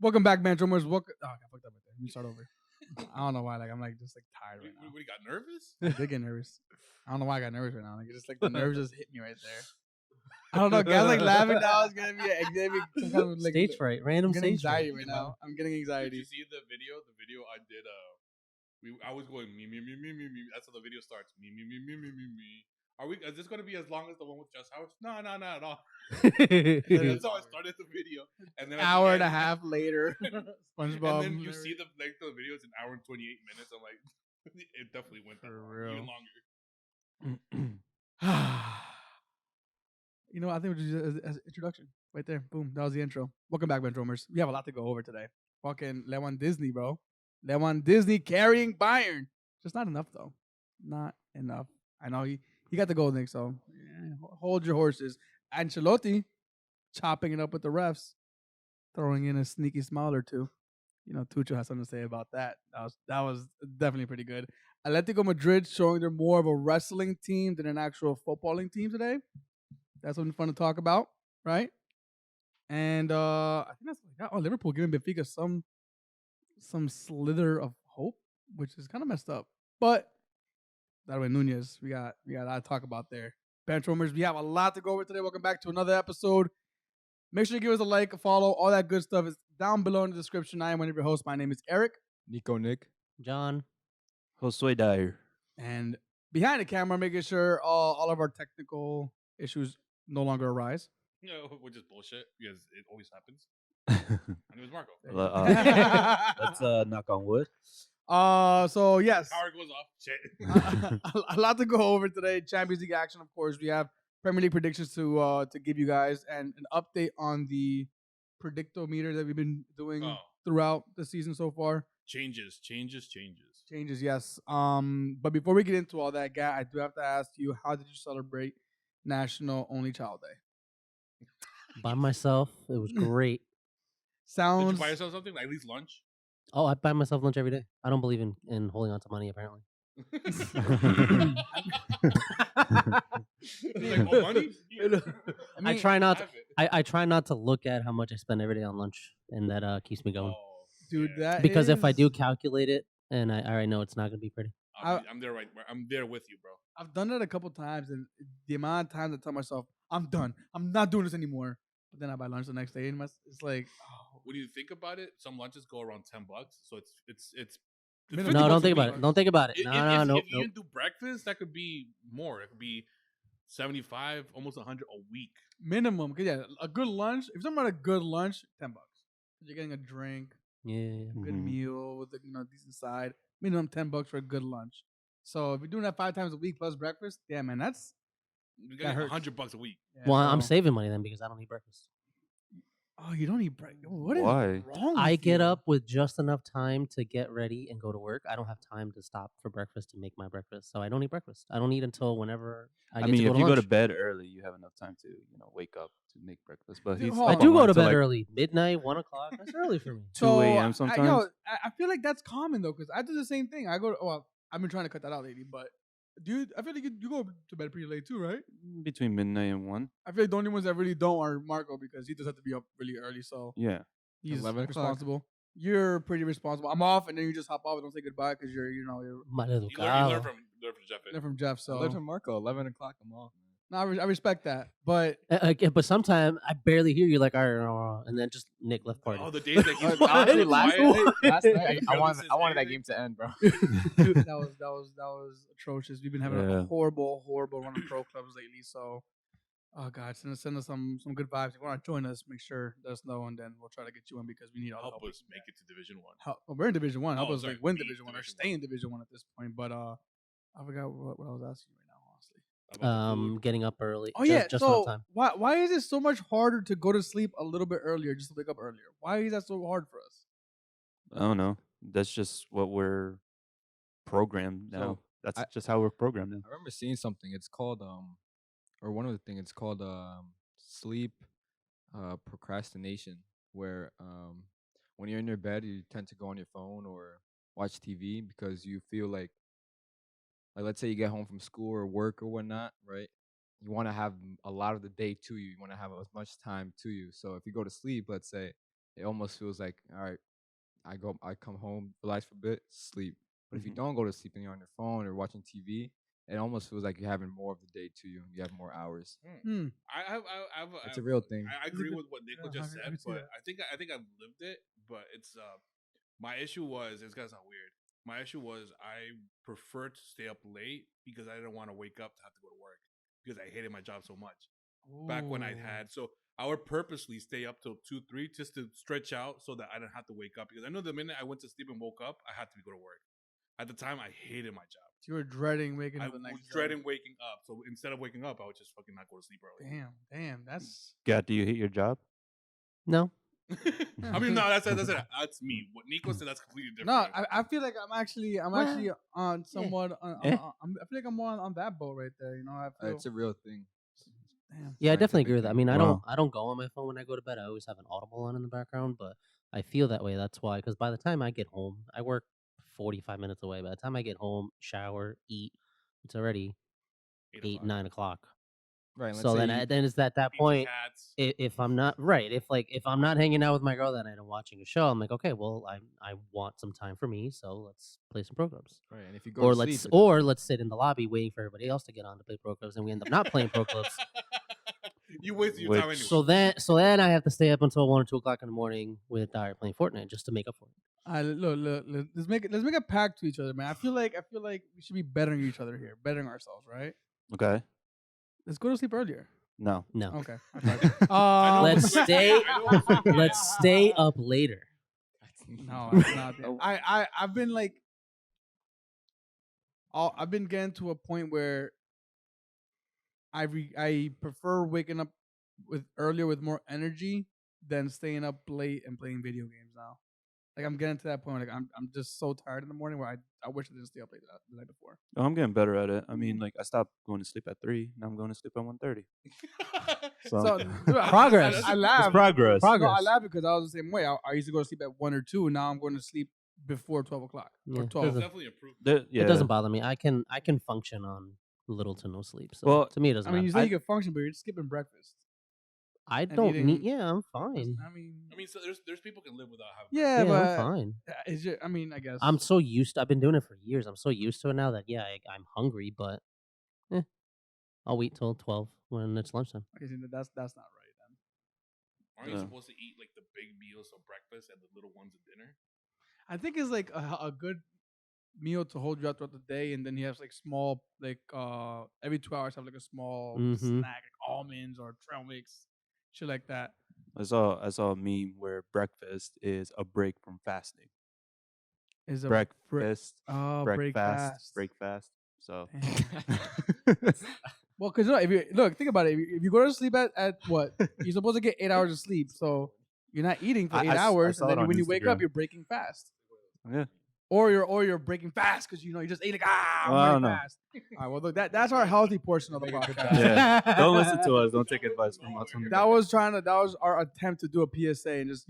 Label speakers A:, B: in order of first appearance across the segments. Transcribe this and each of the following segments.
A: Welcome back, Benchwarmers. Welcome. Oh, I fucked up right there. Let me start over. I don't know why. Like I'm like just like tired right now.
B: What, you got nervous?
A: I did get nervous. I don't know why I got nervous right now. Like it's just like the nerves just hit me right there. I don't know. Guys like laughing now. It's gonna be some kind of like
C: stage fright, random
A: I'm getting
C: stage fright.
A: anxiety right now. I'm getting
B: Did
A: anxiety.
B: you see the video? The video I did. I was going me. That's how the video starts. Me. Is this gonna be as long as the one with Just Howard? No, not at all. That's how I started the video. And then
A: Hour and a half later, SpongeBob.
B: And then you see the length of the video. It's an hour and 28 minutes. I'm like, it definitely went that long, even
A: longer. You know, I think we'll just as introduction right there. Boom, that was the intro. Welcome back, Benchwarmers. We have a lot to go over today. Fucking Lewadisney, bro. Lewadisney carrying Bayern. Just not enough though. Not enough. I know he got the goal, Nick. So hold your horses. Ancelotti chopping it up with the refs, throwing in a sneaky smile or two. You know, Tuchel has something to say about that. That was definitely pretty good. Atletico Madrid showing they're more of a wrestling team than an actual footballing team today. That's something fun to talk about, right? And I think that's like that. Oh, Liverpool giving Benfica some slither of hope, which is kind of messed up. But Darwin Nunez, we got a lot to talk about there. Benchwarmers, we have a lot to go over today. Welcome back to another episode. Make sure you give us a like, a follow, all that good stuff is down below in the description. I am one of your hosts. My name is Eric.
D: Nico Nick.
C: John.
D: Josue Dyer.
A: And behind the camera, making sure all of our technical issues no longer arise.
B: No, which is bullshit because it always happens. And it was Marco.
D: Let's knock on wood.
A: So yes,
B: Power goes off. Shit.
A: A lot to go over today. Champions League action, of course. We have Premier League predictions to give you guys and an update on the predictometer that we've been doing throughout the season so far.
B: Changes.
A: Yes. But before we get into all that, Guy, I do have to ask you, how did you celebrate National Only Child Day?
C: By myself. It was great.
A: Sounds.
B: Did you buy yourself something? Like at least lunch?
C: Oh, I buy myself lunch every day. I don't believe in holding on to money, apparently.
B: Like, oh, money?
C: I try not to, I try not to look at how much I spend every day on lunch, and that keeps me going.
A: Dude, that
C: because if I do calculate it, and I already know it's not going to be pretty.
B: I'm there I'm there with you, bro.
A: I've done it a couple times, and the amount of times I tell myself, I'm done. I'm not doing this anymore. But then I buy lunch the next day, and it's like, oh.
B: When you think about it, some lunches go around $10, so it's.
C: No, don't think about it. Don't think about it.
B: If you didn't do breakfast, that could be more. It could be 75, almost 100 a week
A: minimum. Cause yeah, a good lunch. If you're talking about a good lunch, $10. You're getting a drink, good meal with a decent side. Minimum $10 for a good lunch. So if you're doing that 5 times a week plus breakfast, yeah, man, that's
B: you got $100 a week.
C: Yeah, well, I'm saving money then because I don't eat breakfast.
A: Oh, you don't eat breakfast? Why? Wrong?
C: I get up with just enough time to get ready and go to work. I don't have time to stop for breakfast to make my breakfast, so I don't eat breakfast. I don't eat until whenever I get to go to lunch.
D: If you go to bed early, you have enough time to wake up to make breakfast. But
C: I do go to bed early, midnight, 1 o'clock. That's early for me.
D: 2 a.m. sometimes.
A: I feel like that's common though, because I do the same thing. I go. Well, I've been trying to cut that out lately, but. Dude, I feel like you go to bed pretty late too, right?
D: Between midnight and 1.
A: I feel like the only ones that really don't are Marco because he does have to be up really early. So
D: yeah,
A: he's responsible. You're pretty responsible. I'm off, and then you just hop off and don't say goodbye because you're. You learn
B: from Jeff.
A: From Jeff. So
D: I learned from Marco. 11 o'clock, I'm off.
A: No, I respect that, but
C: sometimes I barely hear you. Like, and then just Nick left party.
B: Oh, the days that
D: honestly, last night I wanted that game to end, bro.
A: Dude, that was atrocious. We've been having a horrible run of pro clubs lately. So, oh god, send us some good vibes. If you want to join us, make sure let us know, and then we'll try to get you in because we need all
B: help us make it to Division 1.
A: We're in Division 1. Help us win Division 1 or stay in Division 1 at this point. But I forgot what I was asking you right now.
C: Getting up early.
A: Oh yeah,
C: just
A: so
C: time.
A: why is it so much harder to go to sleep a little bit earlier, just to wake up earlier? Why is that so hard for us?
D: I don't know. That's just what we're programmed now. That's just how we're programmed now.
E: I remember seeing something. It's called or one of the things. It's called sleep procrastination, where when you're in your bed, you tend to go on your phone or watch TV because you feel like let's say you get home from school or work or whatnot, right? You want to have a lot of the day to you. You want to have as much time to you. So if you go to sleep, let's say, it almost feels like, all right, I come home, relax for a bit, sleep. But if you
D: Mhm.
E: don't go to sleep and you're on your phone or watching TV, it almost feels like you're having more of the day to you. You have more hours.
A: Hmm.
E: It's a real thing.
B: I
A: It's a
B: agree
A: good-
B: with what Nico
A: yeah,
B: just
A: I
B: said,
A: can see
B: but
A: that.
B: I think I've lived it. But it's my issue was it's gonna sound weird. My issue was I preferred to stay up late because I didn't want to wake up to have to go to work because I hated my job so much. Back when I
A: Ooh.
B: had so I would purposely stay up till 2, 3 just to stretch out so that I didn't have to wake up because I know the minute I went to sleep and woke up, I had to go to work. At the time, I hated my job.
A: You were dreading waking
B: I
A: up the
B: was
A: next day.
B: dreading waking up. So instead of waking up, I would just fucking not go to sleep early.
A: Damn, that's.
D: God, do you hate your job?
C: No.
B: I mean, no, that's me. What Nico said, that's completely different.
A: No, I feel like I'm actually
C: Well,
A: on somewhat.
C: eh.
A: I feel like I'm more on that boat right there. You know, I feel.
E: It's a real thing.
A: Damn.
C: Yeah, I definitely
E: Scientific
C: agree with that. I
E: thing.
C: mean,
D: Wow.
C: I don't go on my phone when I go to bed. I always have an Audible on in the background, but I feel that way. That's why, because by the time I get home, I work 45 minutes away. By the time I get home, shower, eat, it's already 8, 9 o'clock.
E: Right. And let's
C: So
E: say
C: then it's at that
B: Feed the
C: point.
B: cats.
C: If I'm not right, if I'm not hanging out with my girl that night and watching a show, I'm like, okay, well, I want some time for me, so let's play some programs.
E: right, and if you go
C: Or
E: to sleep,
C: let's sit in the lobby waiting for everybody else to get on to play pro clubs, and we end up not playing pro clubs.
B: You wasted your time anyway.
D: Which-
C: So then I have to stay up until 1 or 2 o'clock in the morning with Dyer playing Fortnite just to make up for it.
A: Look, let's make a pact to each other, man. I feel like we should be bettering each other here, bettering ourselves, right?
D: Okay.
A: Let's go to sleep earlier.
D: No.
C: No,
A: Okay.
B: I know
C: let's
B: who's gonna
C: stay.
B: say it. I know who's gonna say it.
C: Let's stay up later.
A: No, it's not.
D: Oh.
A: I've been like, I've been getting to a point where I prefer waking up earlier with more energy than staying up late and playing video games now. Like I'm getting to that point. Like I'm just so tired in the morning where I wish I didn't stay up late the night before.
D: Oh, I'm getting better at it. I mean, like I stopped going to sleep at 3. Now I'm going to sleep at 1:30. So,
A: dude,
C: Progress.
A: I laugh.
D: it's progress.
A: No, I
C: Progress.
A: laugh because I was the same way. I used to go to sleep at 1 or 2, and now I'm going to sleep before 12 o'clock or
C: Yeah,
A: 12.
B: It's definitely improved.
D: Yeah.
C: It doesn't bother me. I can function on little to no sleep. So
D: Well,
C: to me, it doesn't
A: I mean, you
C: matter.
A: say you can function, but you're just skipping breakfast.
C: I
A: and
C: don't need.
A: eating-
C: Yeah, I'm fine.
A: I mean,
B: So there's people can live without having.
A: yeah,
C: Yeah,
A: but
C: I'm fine.
A: it's just, I mean, I guess
C: I'm so used. I've been doing it for years. I'm so used to it now that I'm hungry, but I'll wait till 12 when it's lunchtime.
A: Okay, see, that's not right then.
B: Aren't you
D: Yeah.
B: supposed to eat like the big meals of breakfast and the little ones at dinner?
A: I think it's like a good meal to hold you out throughout the day, and then he has like small, like every 2 hours have like a small
C: Mhm.
A: snack, like almonds or trail mix, shit like that.
D: I saw a meme where breakfast is a break from fasting.
A: Is a
D: Breakfast,
A: break fast.
D: break fast. So
A: Well, because if you think about it, if you go to sleep at what you're supposed to get 8 hours of sleep, so you're not eating for
D: I
A: 8
D: s- I
A: hours,
D: saw
A: and
D: it
A: then
D: on
A: when you wake up,
D: Instagram.
A: you're breaking fast.
D: yeah.
A: Or you're breaking fast because you just ate like I'm
D: Well, I
A: running
D: don't know.
A: fast. All right, well look, that's our healthy portion of the podcast.
D: Yeah. Don't listen to us. Don't take advice from us.
A: That was our attempt to do a PSA and just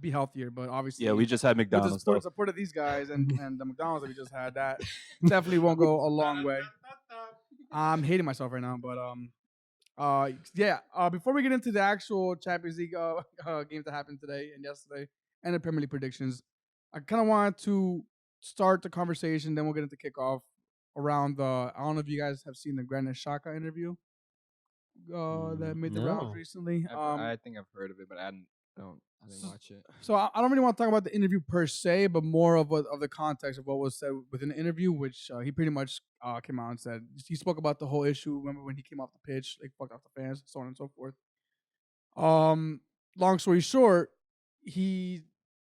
A: be healthier, but obviously
D: Yeah, we just had
A: with the
D: McDonald's. So.
A: support of these guys and the McDonald's that we just had, that definitely won't go a long way. I'm hating myself right now, but before we get into the actual Champions League games that happened today and yesterday and the Premier League predictions, I kind of wanted to start the conversation. Then we'll get into kickoff around I don't know if you guys have seen the Granit Xhaka interview that made the rounds
C: No.
A: recently.
E: I think I've heard of it, but I didn't
A: So-
E: watch it.
A: So I don't really want to talk about the interview per se, but more of the context of what was said within the interview, which he pretty much came out and said. He spoke about the whole issue. Remember when he came off the pitch, like fucked off the fans, so on and so forth. Long story short, he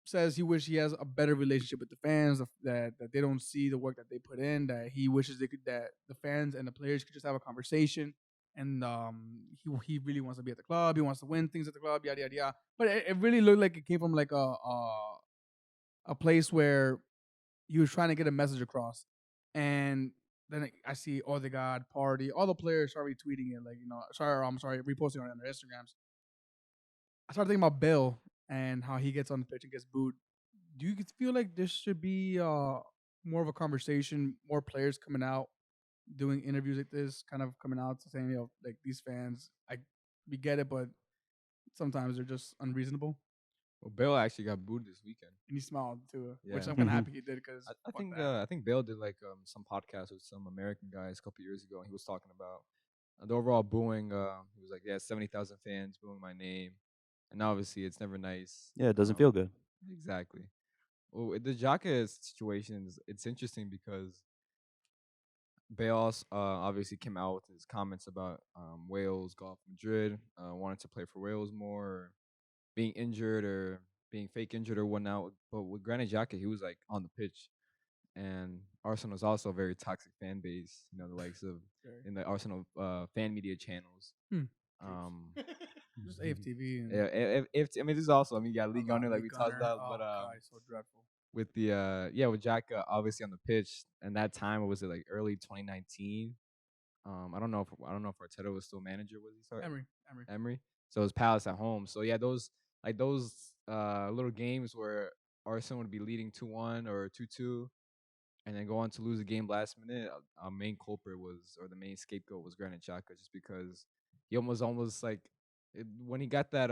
A: says he wishes he has a better relationship with the fans, that they don't see the work that they put in, that he wishes that the fans and the players could just have a conversation. And he really wants to be at the club. He wants to win things at the club, yada yada yada. But it really looked like it came from like a place where he was trying to get a message across. And then I see the God party. All the players are retweeting it, like I'm sorry, reposting it on their Instagrams. I started thinking about Bill and how he gets on the pitch and gets booed. Do you feel like this should be more of a conversation, more players coming out, doing interviews like this, kind of coming out to saying, like these fans, we get it, but sometimes they're just unreasonable?
E: Well, Bale actually got booed this weekend.
A: And he smiled too, which
E: Yeah.
A: I'm kind of happy he did because
E: I think Bale did like some podcast with some American guys a couple years ago, and he was talking about the overall booing. He was like, "Yeah, 70,000 fans booing my name," and obviously it's never nice.
D: Yeah, it doesn't feel good.
E: Exactly. Well, with the Xhaka situation, it's interesting because Bale obviously came out with his comments about Wales, Golf Madrid, wanted to play for Wales more, or being injured or being fake injured or whatnot. But with Granit Xhaka, he was like on the pitch, and Arsenal is also a very toxic fan base. You know, the likes of in the Arsenal fan media channels.
A: just AFTV. And
E: If I mean, this is also I mean, you got League Gunner like we talked about,
A: oh,
E: but
A: God, it's so dreadful.
E: with the with Xhaka obviously on the pitch, and that time was it like early 2019. I don't know if Arteta was still manager. Was he? Sorry, Emery. So it was Palace at home. So yeah, those little games where Arsenal would be leading 2-1 or 2-2, and then go on to lose a game last minute. Our main culprit the main scapegoat was Granit Xhaka, just because he almost like when he got that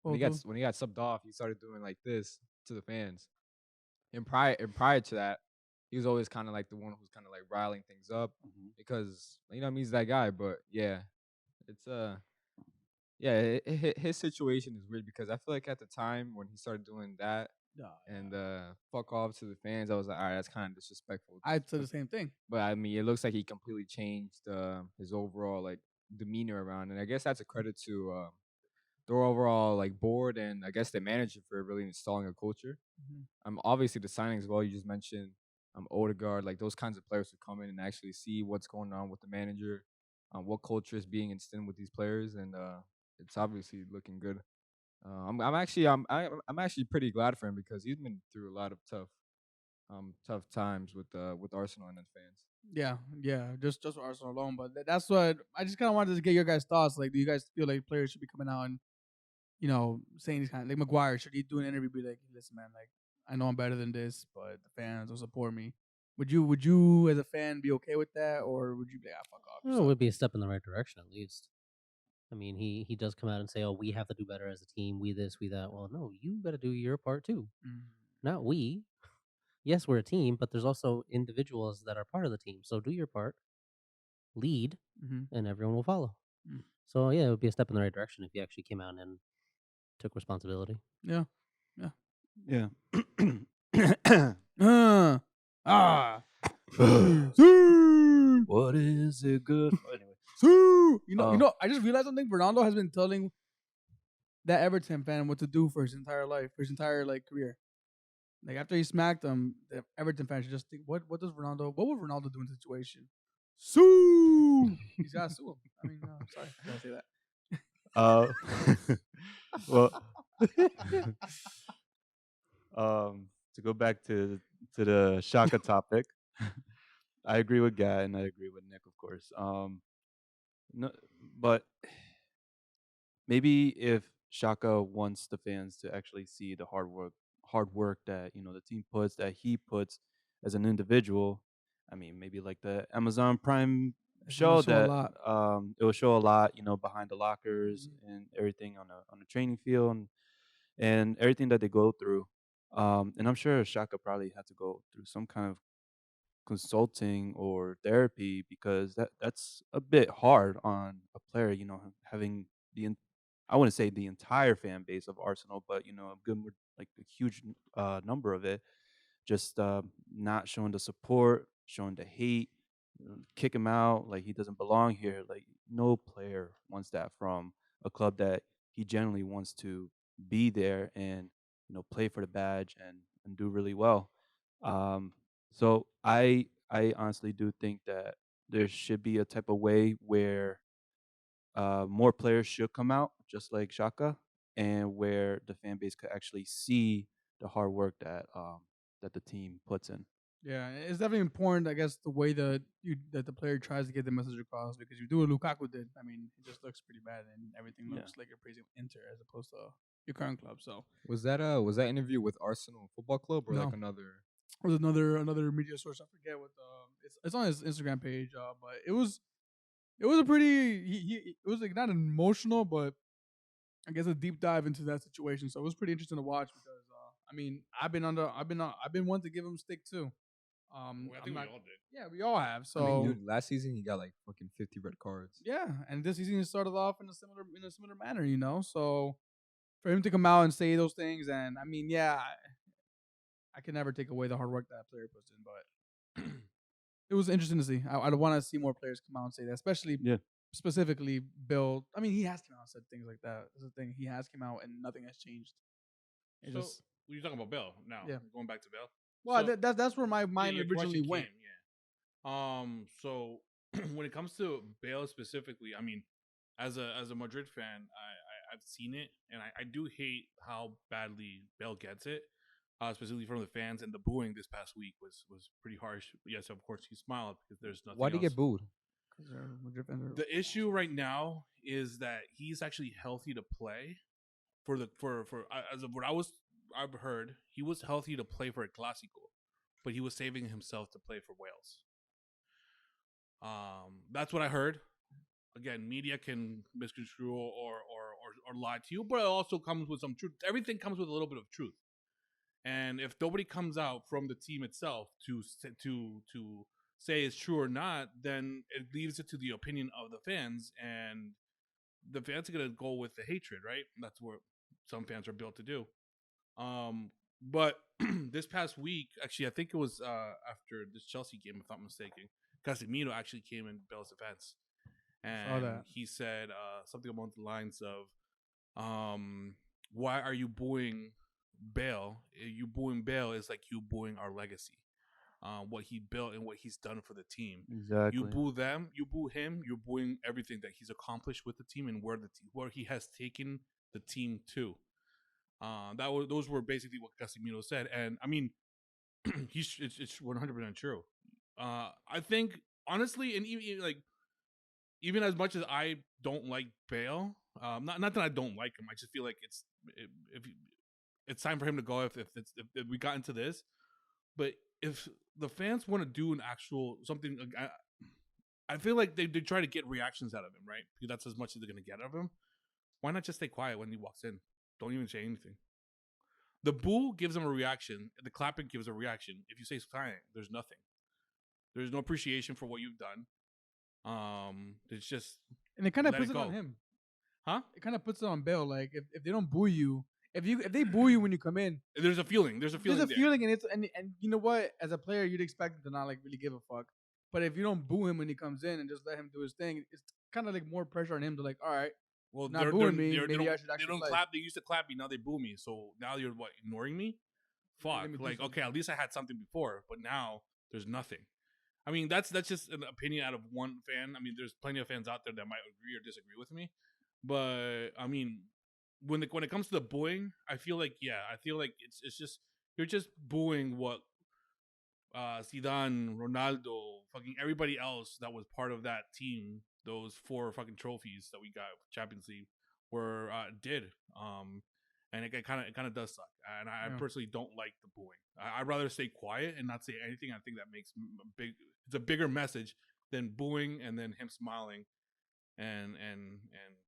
E: when he got subbed off, he started doing like this to the fans. And prior to that, he was always kind of like the one who's kind of like riling things up because you know I mean, he's that guy. But yeah, it's his situation is weird because I feel like at the time when he started doing that and fuck off to the fans, I was like, all right, that's kind of disrespectful.
A: I'd say the same thing.
E: But I mean, it looks like he completely changed his overall like demeanor around, and I guess that's a credit to their overall like board and I guess the manager for really installing a culture. Obviously the signings as well. You just mentioned Odegaard, like those kinds of players who come in and actually see what's going on with the manager, what culture is being instilled with these players, and it's obviously looking good. I'm actually pretty glad for him because he's been through a lot of tough times with Arsenal and his fans.
A: Yeah, just for Arsenal alone. But that's what I just kind of wanted to get your guys' thoughts. Like, do you guys feel like players should be coming out and saying these kind of like Maguire, should he do an interview? Be like, listen, man, like I know I'm better than this, but the fans will support me. Would you as a fan be okay with that, or would you be like, fuck off?
C: Well, it would be a step in the right direction at least. I mean, he does come out and say, "Oh, we have to do better as a team. We this, we that." Well, no, you got to do your part too. Not we. Yes, we're a team, but there's also individuals that are part of the team. So do your part, lead, and everyone will follow. So yeah, it would be a step in the right direction if he actually came out and took responsibility.
A: Yeah.
D: What is it good for? Anyway.
A: I just realized something. Ronaldo has been telling that Everton fan what to do for his entire life, for his entire career. Like after he smacked him, the Everton fans should just think, what would Ronaldo do in this situation? Sue! He's got to sue him. I mean, no, sorry, I gotta say
D: that. To go back to the Xhaka topic, I agree with Guy and I agree with Nick, of course. No, but maybe if Xhaka wants the fans to actually see the hard work that the team puts, that he puts as an individual. I mean, maybe like the Amazon Prime show that it will show a lot, behind the lockers and everything on a training field and everything that they go through. And I'm sure Xhaka probably had to go through some kind of consulting or therapy because that's a bit hard on a player, having I wouldn't say the entire fan base of Arsenal, but a good like a huge number of it just not showing the support, showing the hate, kick him out like he doesn't belong here. Like no player wants that from a club that he generally wants to be there and play for the badge and do really well. So I honestly do think that there should be a type of way where more players should come out, just like Shaka, and where the fan base could actually see the hard work that the team puts in.
A: Yeah, it's definitely important, I guess, the way that the player tries to get the message across, because you do what Lukaku did. I mean, it just looks pretty bad, and everything looks like you're praising Inter as opposed to your current club. So
E: was that interview with Arsenal Football Club or like another?
A: It was another media source. I forget what it's on his Instagram page. But it was a pretty it was like not emotional, but I guess, a deep dive into that situation. So it was pretty interesting to watch because I mean, I've been one to give him stick too.
B: I
A: I'm
B: think
A: not,
B: we all did.
A: yeah, we all have. So
E: I mean, dude, last season he got like fucking 50 red cards.
A: yeah, and this season he started off in a similar manner, you know. So for him to come out and say those things, and I mean, yeah, I can never take away the hard work that player puts in, but it was interesting to see. I'd want to see more players come out and say that, especially specifically Bill. I mean, he has come out and said things like that. That's the thing. He has come out and nothing has changed. It
B: So
A: just
B: you're talking about Bell now.
A: Yeah.
B: Going back to Bell.
A: well,
B: So-
A: that's where my mind
B: your
A: originally
B: question
A: went.
B: came, yeah. So when it comes to Bale specifically, I mean, as a Madrid fan, I've seen it, and I do hate how badly Bale gets it, specifically from the fans, and the booing this past week was pretty harsh. Yes, of course he smiled because there's nothing.
E: Why did he
B: else.
E: get booed?
B: The issue right now is that he's actually healthy to play for as of what I've heard, he was healthy to play for a Clásico, but he was saving himself to play for Wales. That's what I heard. Again, media can misconstrue or lie to you, but it also comes with some truth. Everything comes with a little bit of truth. And if nobody comes out from the team itself to say it's true or not, then it leaves it to the opinion of the fans, and the fans are gonna go with the hatred, right? That's what some fans are built to do. But this past week, actually, I think it was after this Chelsea game, if I'm not mistaken, Casemiro actually came in Bale's defense, and he said something along the lines of, "Why are you booing Bale? You booing Bale is like you booing our legacy, what he built and what he's done for the team.
D: Exactly.
B: You boo them, you boo him, you're booing everything that he's accomplished with the team and where he has taken the team to." Those were basically what Casemiro said, and I mean, it's 100% true. I think honestly, and even as much as I don't like Bale, not that I don't like him, I just feel like if it's time for him to go if we got into this. But if the fans want to do an actual something, I feel like they try to get reactions out of him, right? Because that's as much as they're gonna get out of him. Why not just stay quiet when he walks in? Don't even say anything. The boo gives him a reaction. The clapping gives a reaction. If you say silent, there's nothing. There's no appreciation for what you've done. It's just,
A: And it kind of
B: let
A: puts
B: it
A: it on
B: go.
A: him.
B: Huh?
A: It kind of puts it on Bale. Like if they don't boo you, if they boo you when you come in,
B: There's a feeling. There's a feeling.
A: there's a feeling, and and you know what? As a player, you'd expect him to not like really give a fuck. But if you don't boo him when he comes in and just let him do his thing, it's kind of like more pressure on him to like, all right,
B: Well,
A: not booing me.
B: they
A: Maybe I
B: don't,
A: should actually
B: they don't
A: play.
B: clap. They used to clap me. Now they boo me. So now you're what, ignoring me? Fuck.
A: let me do
B: Like,
A: something.
B: okay, at least I had something before, but now there's nothing. I mean, that's just an opinion out of one fan. I mean, there's plenty of fans out there that might agree or disagree with me, but I mean, when it comes to the booing, I feel like it's just you're just booing what Zidane, Ronaldo, fucking everybody else that was part of that team, those 4 fucking trophies that we got Champions League were did. And it kind of does suck. And I personally don't like the booing. I'd rather stay quiet and not say anything. I think that makes it's a bigger message than booing and then him smiling and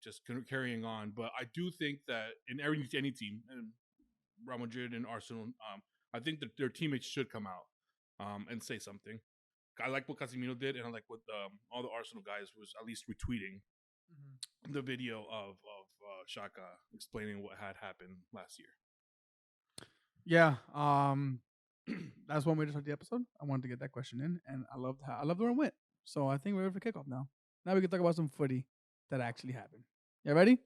B: just carrying on. But I do think that in any team, and Real Madrid and Arsenal, I think that their teammates should come out and say something. I like what Casemiro did, and I like what all the Arsenal guys was at least retweeting the video of Xhaka explaining what had happened last year.
A: Yeah, that's one way to start the episode. I wanted to get that question in, and I loved where it went. So I think we're ready for kickoff now. Now we can talk about some footy that actually happened. You ready?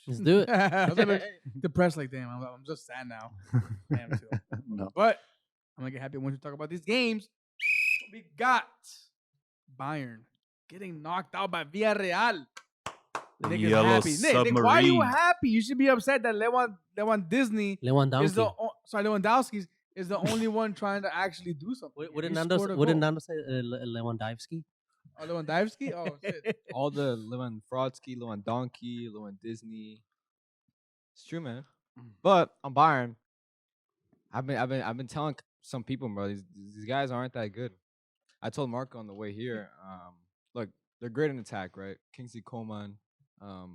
C: Let's do it.
A: I was like depressed, like damn. I'm just sad now. Damn, too.
D: No.
A: But I'm gonna get happy once we talk about these games. We got Bayern getting knocked out by Villarreal. Nick is
D: Yellow
A: happy. Nick, why are you
D: submarine.
A: happy? You should be upset that Lewadisney Lewandowski is the only one trying to actually do something.
C: What did
A: He
C: Nando
A: scored a
C: what did
A: goal.
C: Nando say? Lewandowski?
A: Oh, Lewandowski? Oh shit.
E: All the Lewandowski, Disney. It's true, man. But on Bayern, I've been telling some people, bro, these guys aren't that good. I told Marco on the way here, look, they're great in attack, right? Kingsley Coman,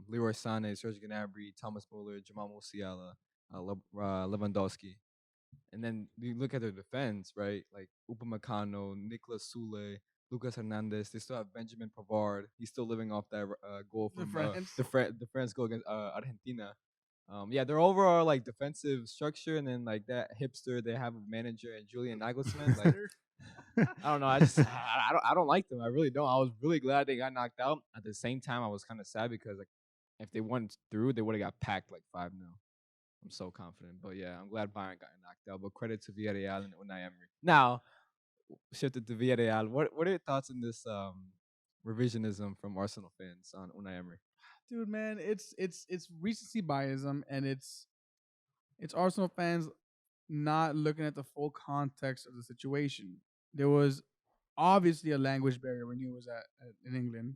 E: Leroy Sané, Serge Gnabry, Thomas Muller, Jamal Musiala, Lewandowski. And then you look at their defense, right? Like Upamecano, Nicolas Sule, Lucas Hernandez. They still have Benjamin Pavard. He's still living off that goal
A: The
E: from
A: France.
E: the France goal against Argentina. Yeah, their overall like defensive structure, and then like that hipster they have a manager and Julian Nagelsmann. Like I don't know. I don't like them. I really don't. I was really glad they got knocked out. At the same time, I was kind of sad because like if they went through, they would have got packed like 5-0. I'm so confident. But yeah, I'm glad Bayern got knocked out. But credit to Villarreal and Unai Emery. Now, shifted to Villarreal. What are your thoughts on this revisionism from Arsenal fans on Unai Emery?
A: Dude, man, it's recency biasm, and it's Arsenal fans not looking at the full context of the situation. There was obviously a language barrier when he was in England.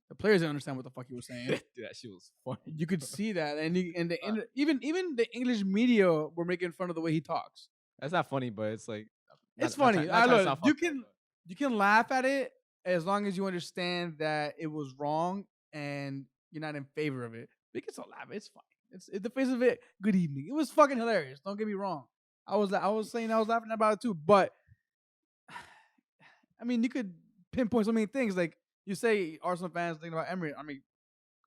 A: The players didn't understand what the fuck he was saying.
E: Dude, that shit was funny.
A: You could see that, and even the English media were making fun of the way he talks.
E: That's not funny, but it's like
A: It's funny. You can laugh at it as long as you understand that it was wrong and you're not in favor of it. We can still laugh. It's fine. It's the face of it. Good evening. It was fucking hilarious. Don't get me wrong. I was saying I was laughing about it too, but I mean, you could pinpoint so many things. Like you say, Arsenal fans thinking about Emery. I mean,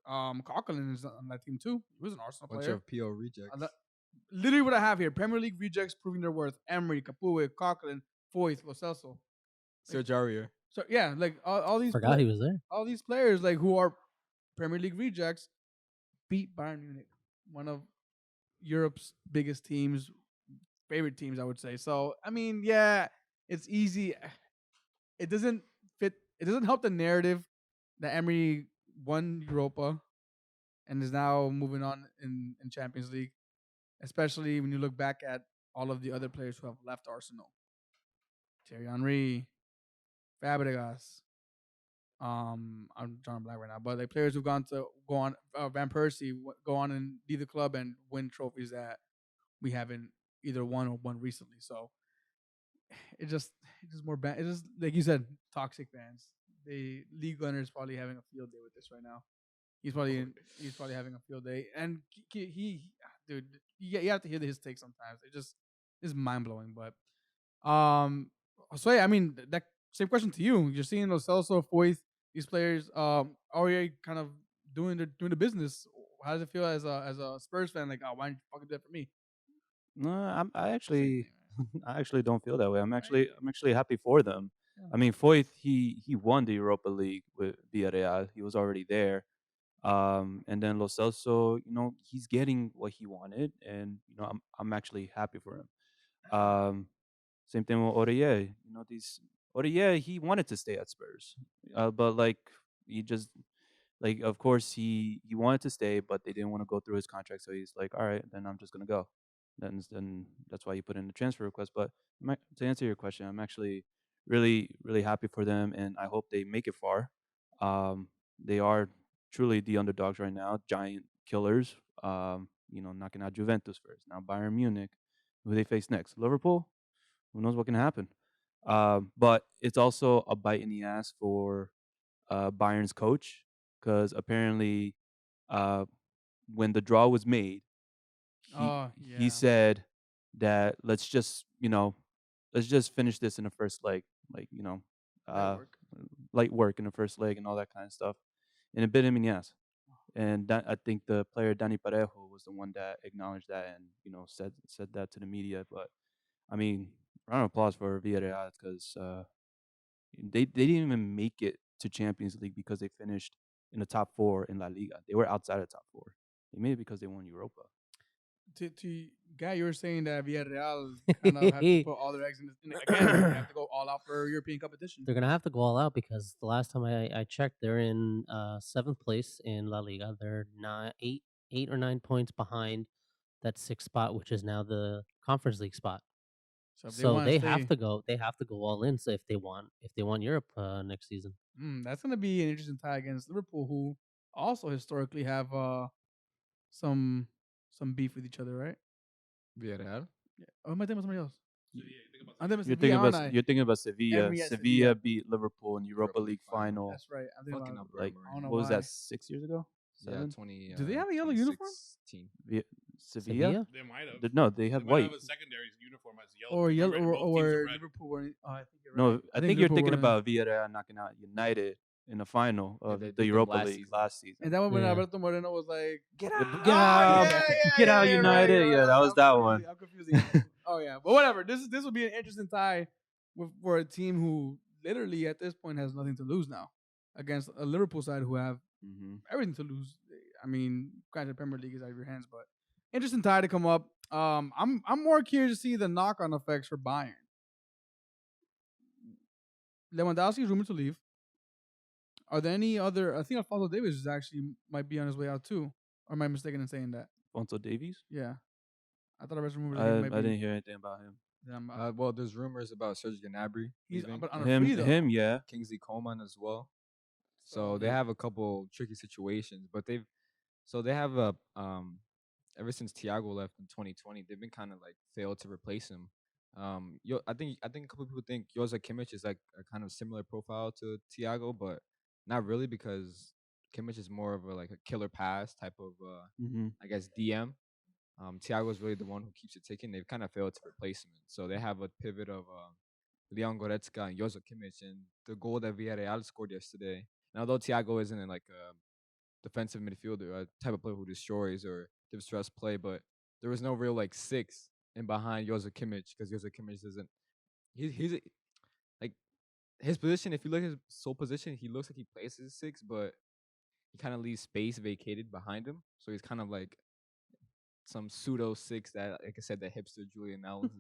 A: Coquelin is on that team too. He was an Arsenal
E: bunch
A: player.
E: of PO rejects.
A: Literally what I have here: Premier League rejects proving their worth. Emery, Capoue, Coquelin, Foyth, Lo Celso.
E: Serge Aurier.
A: So yeah, like all these.
C: Forgot he was there.
A: All these players, like who are Premier League rejects, beat Bayern Munich, one of Europe's biggest teams, favorite teams, I would say. So I mean, yeah, it's easy. It doesn't fit. It doesn't help the narrative that Emery won Europa and is now moving on in Champions League, especially when you look back at all of the other players who have left Arsenal. Thierry Henry, Fabregas. I'm drawing a blank right now, but like players who've go on, Van Persie go on and lead the club and win trophies that we haven't either won or won recently. So it's just more bad. It's just like you said, toxic fans. The league gunner is probably having a field day with this right now. He's probably having a field day, and dude, you have to hear his take sometimes. It just is mind blowing. But so yeah, I mean that same question to you. You're seeing Lo Celso, Foyth, these players already kind of doing the business. How does it feel as a Spurs fan? Like, oh, why didn't you fucking do it for me?
D: No, I actually I actually don't feel that way. I'm actually happy for them. I mean, Foyth he won the Europa League with Villarreal. He was already there. And then Lo Celso, he's getting what he wanted, and I'm actually happy for him. Same thing with Aurier. These Aurier, he wanted to stay at Spurs, but like he just of course he wanted to stay, but they didn't want to go through his contract, so he's like, all right, then I'm just gonna go. Then that's why he put in the transfer request. But to answer your question, I'm actually really really happy for them, and I hope they make it far. They are truly the underdogs right now, giant killers. Knocking out Juventus first, now Bayern Munich. Who they face next? Liverpool. Who knows what can happen? But it's also a bite in the ass for Bayern's coach, because apparently, when the draw was made, he said that let's just finish this in the first leg, light work in the first leg and all that kind of stuff, and it bit him in the ass. And I think the player Dani Parejo was the one that acknowledged that and said that to the media. But I mean, round of applause for Villarreal, because they didn't even make it to Champions League because they finished in the top 4 in La Liga. They were outside of the top 4. They made it because they won Europa.
A: To Guy, you were saying that Villarreal kind of have to put all their eggs in again. They have to go all out for European competition.
C: They're gonna have to go all out because the last time I checked, they're in 7th place in La Liga. They're 8 or 9 points behind that 6th spot, which is now the Conference League spot. So they have to go. They have to go all in. So if they want Europe next season,
A: that's gonna be an interesting tie against Liverpool, who also historically have some beef with each other, right?
E: Villarreal.
A: Yeah. Oh, am I thinking about somebody else?
D: You're thinking about Sevilla.
A: Sevilla.
D: Sevilla beat Liverpool in Europa League final.
A: That's right. I'm thinking about
D: what was that, 6 years ago?
A: 7.
E: 20.
A: Do they have a yellow uniform?
E: 2016.
D: Sevilla?
C: Sevilla?
B: They might have.
D: No, they have
B: They might
D: white.
B: have a secondary uniform as yellow.
A: Or
B: because
A: yellow,
B: remember, both teams are
A: or
B: red.
A: Liverpool were. Oh, I think you're
D: No,
A: right.
D: I think you're
A: Liverpool
D: thinking
A: were-
D: about Villarreal knocking out United in the final of
E: they
D: the
E: beat them
D: Europa
E: last
D: League
E: season.
D: last season.
A: And that one when
C: Yeah.
A: Alberto Moreno was like, "Get out,
D: Get out, get out,
A: right,
D: United."
A: right,
D: Yeah,
A: right.
D: that was
A: I'm
D: that
A: confusing-
D: one.
A: I'm confusing. Oh yeah, but whatever. This will be an interesting tie for a team who literally at this point has nothing to lose now against a Liverpool side who have
D: Hmm.
A: everything to lose. I mean, granted, Premier League is out of your hands, but interesting tie to come up. I'm more curious to see the knock-on effects for Bayern. Lewandowski is rumored to leave. Are there any other? I think Alfonso Davies is actually might be on his way out too. Or am I mistaken in saying that?
D: Alfonso Davies?
A: Yeah, I thought I read some rumors
D: I,
A: that he
D: I
A: might be.
D: didn't hear anything about him.
E: Well, there's rumors about Serge Gnabry
A: He's
E: leaving.
A: but on a free though.
D: Him, yeah.
E: Kingsley Coman as well.
A: So,
E: So they have a couple tricky situations, but they have a ever since Thiago left in 2020, they've been kind of like failed to replace him. I think a couple people think Joza Kimmich is like a kind of similar profile to Thiago, but not really because Kimmich is more of a like a killer pass type of
D: Hmm.
E: I guess DM. Thiago is really the one who keeps it ticking. They've kind of failed to replace him, so they have a pivot of Leon Goretzka and Jozo Kimmich, and the goal that Villarreal scored yesterday. And although Thiago isn't in like a defensive midfielder, a type of player who destroys or distress play, but there was no real like six in behind Jozo Kimmich because Jozo Kimmich doesn't. He's like his position. If you look at his sole position, he looks like he plays as a six, but he kind of leaves space vacated behind him, so he's kind of like some pseudo six that, like I said, that hipster Julian Nagelsmann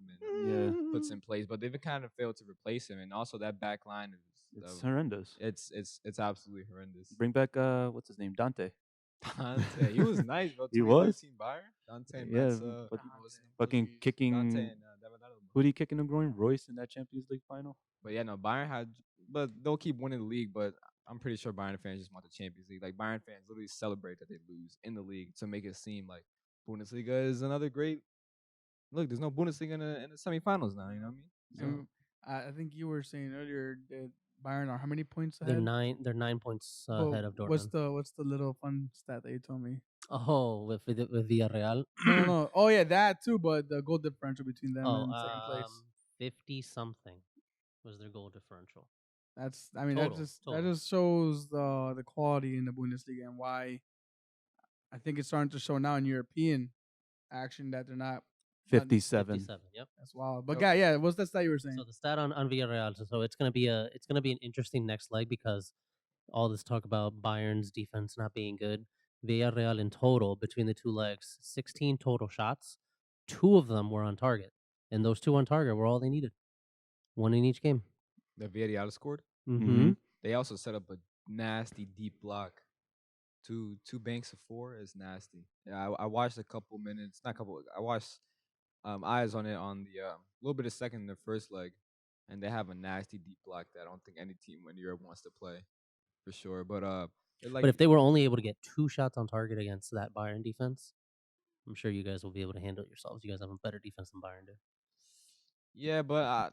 D: Yeah,
E: puts in place. But they've kind of failed to replace him, and also that back line is
D: it's horrendous.
E: it's absolutely horrendous.
D: Bring back what's his name, Dante.
E: Dante, he was nice, bro.
D: He was?
E: 2013 Bayern. Dante,
D: Yeah,
E: Metz,
D: but
A: Dante.
D: fucking kicking.
E: Dante and David Alaba.
D: Who did he kick in the groin? Royce in that Champions League final.
E: But yeah, no, Bayern had, but they'll keep winning the league. But I'm pretty sure Bayern fans just want the Champions League. Like Bayern fans literally celebrate that they lose in the league to make it seem like Bundesliga is another great. Look, there's no Bundesliga in the semifinals now. You know what I mean? So,
A: I think you were saying earlier that Bayern are how many points
C: They're
A: ahead?
C: They're 9 points
A: Well,
C: ahead of Dortmund.
A: What's the little fun stat that you told me?
C: Oh, with Villarreal.
A: No. Oh yeah, that too. But the goal differential between them
C: Oh,
A: and second place.
C: 50 something was their goal differential.
A: That's. I mean,
C: Total,
A: that
C: total.
A: just shows the quality in the Bundesliga and why I think it's starting to show now in European action that they're not
D: 57.
C: 57. Yep.
A: That's wild. But yeah, what's that stat you were saying?
C: So the stat on Villarreal. So it's gonna be an interesting next leg because all this talk about Bayern's defense not being good. Villarreal in total between the two legs, 16 total shots. 2 of them were on target, and those 2 on target were all they needed. 1 in each game.
E: that Villarreal scored.
C: Mm-hmm.
E: They also set up a nasty deep block. Two banks of 4 is nasty. Yeah, I watched a couple minutes, not a couple. I watched eyes on it on the little bit of second in the first leg, and they have a nasty deep block that I don't think any team in Europe wants to play, for sure. But
C: But if they were only able to get 2 shots on target against that Bayern defense, I'm sure you guys will be able to handle it yourselves. You guys have a better defense than Bayern do.
E: yeah, but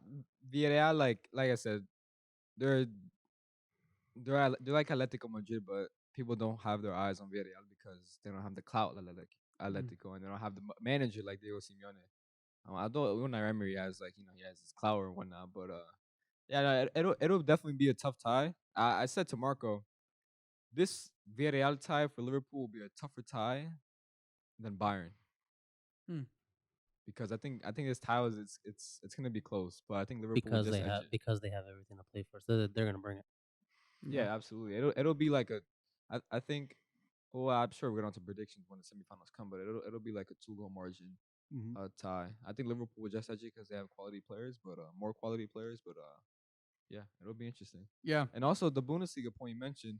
E: Villarreal, like I said, they're like Atletico Madrid, but people don't have their eyes on Villarreal because they don't have the clout like Atletico, and they don't have the manager like Diego Simeone. Although Unai Emery has he has his clout and whatnot, but yeah, no, it'll definitely be a tough tie. I said to Marco, this Villarreal tie for Liverpool will be a tougher tie than Bayern.
A: Hmm.
E: Because I think this tie was it's gonna be close, but I think Liverpool will
C: Because
E: just
C: they
E: edge
C: have
E: it.
C: because they have everything to play for. So they're gonna bring it.
E: Yeah, absolutely. It'll be like I think. Well, I'm sure we're going to predictions when the semifinals come, but it'll be like a 2-goal margin tie. I think Liverpool will just edge it because they have quality players, but more quality players. But yeah, it'll be interesting.
A: Yeah.
E: And also the Bundesliga point you mentioned,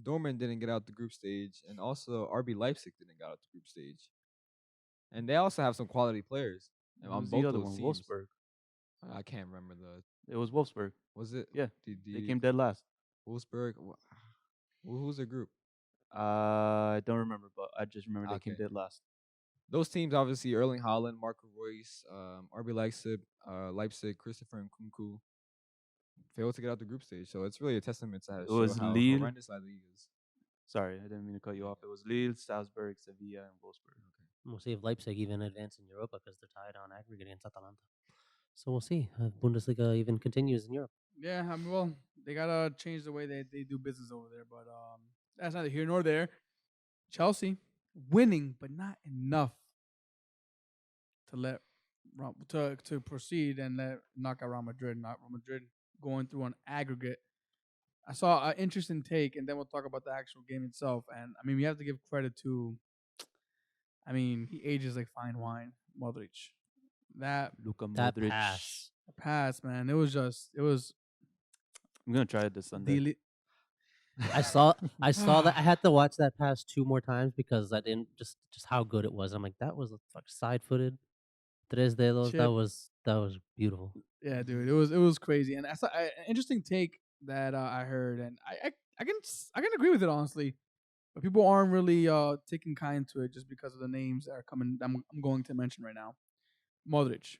E: Dortmund didn't get out the group stage, and also RB Leipzig didn't get out the group stage. And they also have some quality players on
D: Who's
E: both
D: the other
E: those
D: one?
E: teams.
D: Wolfsburg.
E: I can't remember
D: It was Wolfsburg.
E: Was it?
D: Yeah,
E: They
D: they came dead last.
E: Wolfsburg. Who's their group?
D: I don't remember, but I just remember they came
E: Okay.
D: dead last.
E: Those teams, obviously, Erling Haaland, Marco Reus, RB Leipzig, Christopher Nkunku, failed to get out the group stage. So it's really a testament to
D: was
E: how
D: Lille.
E: horrendous La Liga is.
D: Sorry, I didn't mean to cut you off. It was Lille, Salzburg, Sevilla, and Wolfsburg.
C: We'll see if Leipzig even advance in Europa because they're tied on aggregate against Atalanta. So we'll see if Bundesliga even continues in Europe.
A: Yeah, I mean, well, they gotta change the way they do business over there, but that's neither here nor there. Chelsea winning, but not enough to let to proceed and let knock out Real Madrid. Not Real Madrid going through an aggregate. I saw an interesting take, and then we'll talk about the actual game itself. And I mean, we have to give credit to. I mean, he ages like fine wine, Modric. That
D: Luka
C: That
D: Modric.
C: pass.
A: man. It was
D: I'm gonna try it this Sunday.
C: I saw that. I had to watch that pass 2 more times because I didn't just how good it was. I'm like, that was like side footed, tres dedos.
A: Chip.
C: That was beautiful.
A: Yeah, dude, it was crazy, and I saw an interesting take that I heard, and I can agree with it honestly, but people aren't really taking kind to it just because of the names that are coming. I'm going to mention right now. Modric,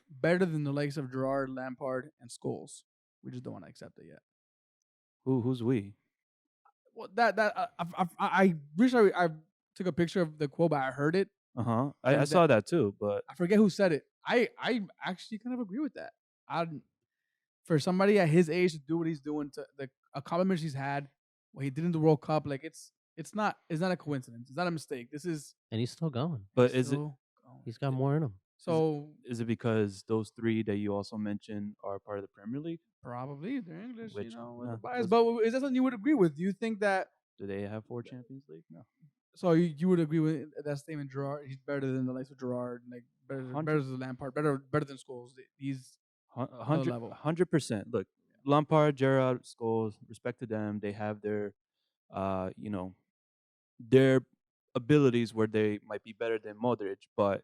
A: better than the likes of Gerard, Lampard, and Scholes. We just don't want to accept it yet.
D: Who's we?
A: Well, I wish I took a picture of the quote, but I heard it.
D: I
A: And
D: saw that too, but
A: I forget who said it. I actually kind of agree with that. For somebody at his age to do what he's doing, to the accomplishments he's had, what he did in the World Cup, like it's not a coincidence. It's not a mistake. This is
C: And he's still going.
D: but
A: he's
D: is it
A: still going.
C: He's got more in him.
A: So
D: is it because those three that you also mentioned are part of the Premier League?
A: probably they're English,
D: Which,
A: with
D: yeah,
A: the bias.
D: that's-
A: But is that something you would agree with? Do you think that?
D: Do they have 4 Champions League? No.
A: So you would agree with that statement, Gerard? He's better than the likes of Gerard, like better than Lampard, better than Scholes. He's
D: Hundred
A: level.
D: 100%. Look, Lampard, Gerrard, Scholes, respect to them. They have their, their abilities where they might be better than Modric. But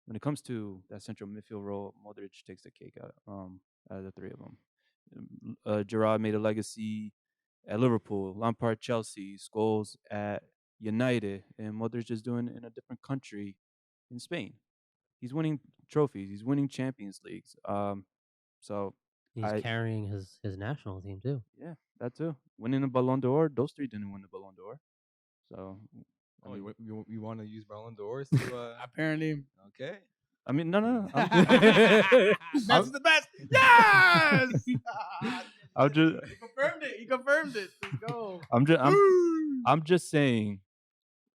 D: when it comes to that central midfield role, Modric takes the cake out of the three of them. Gerrard made a legacy at Liverpool, Lampard, Chelsea, Scholes at United, and Modric is doing it in a different country in Spain. He's winning trophies. He's winning Champions Leagues. So
C: He's carrying his national team too.
D: yeah, that too. Winning the Ballon d'Or. Those three didn't win the Ballon d'Or. So I mean,
E: you want to use Ballon d'Ors to
A: Apparently,
E: okay.
D: I mean, no.
A: That's the best. Yes.
D: I'm just,
A: He confirmed it. He confirmed it. Let's go.
D: I'm just saying,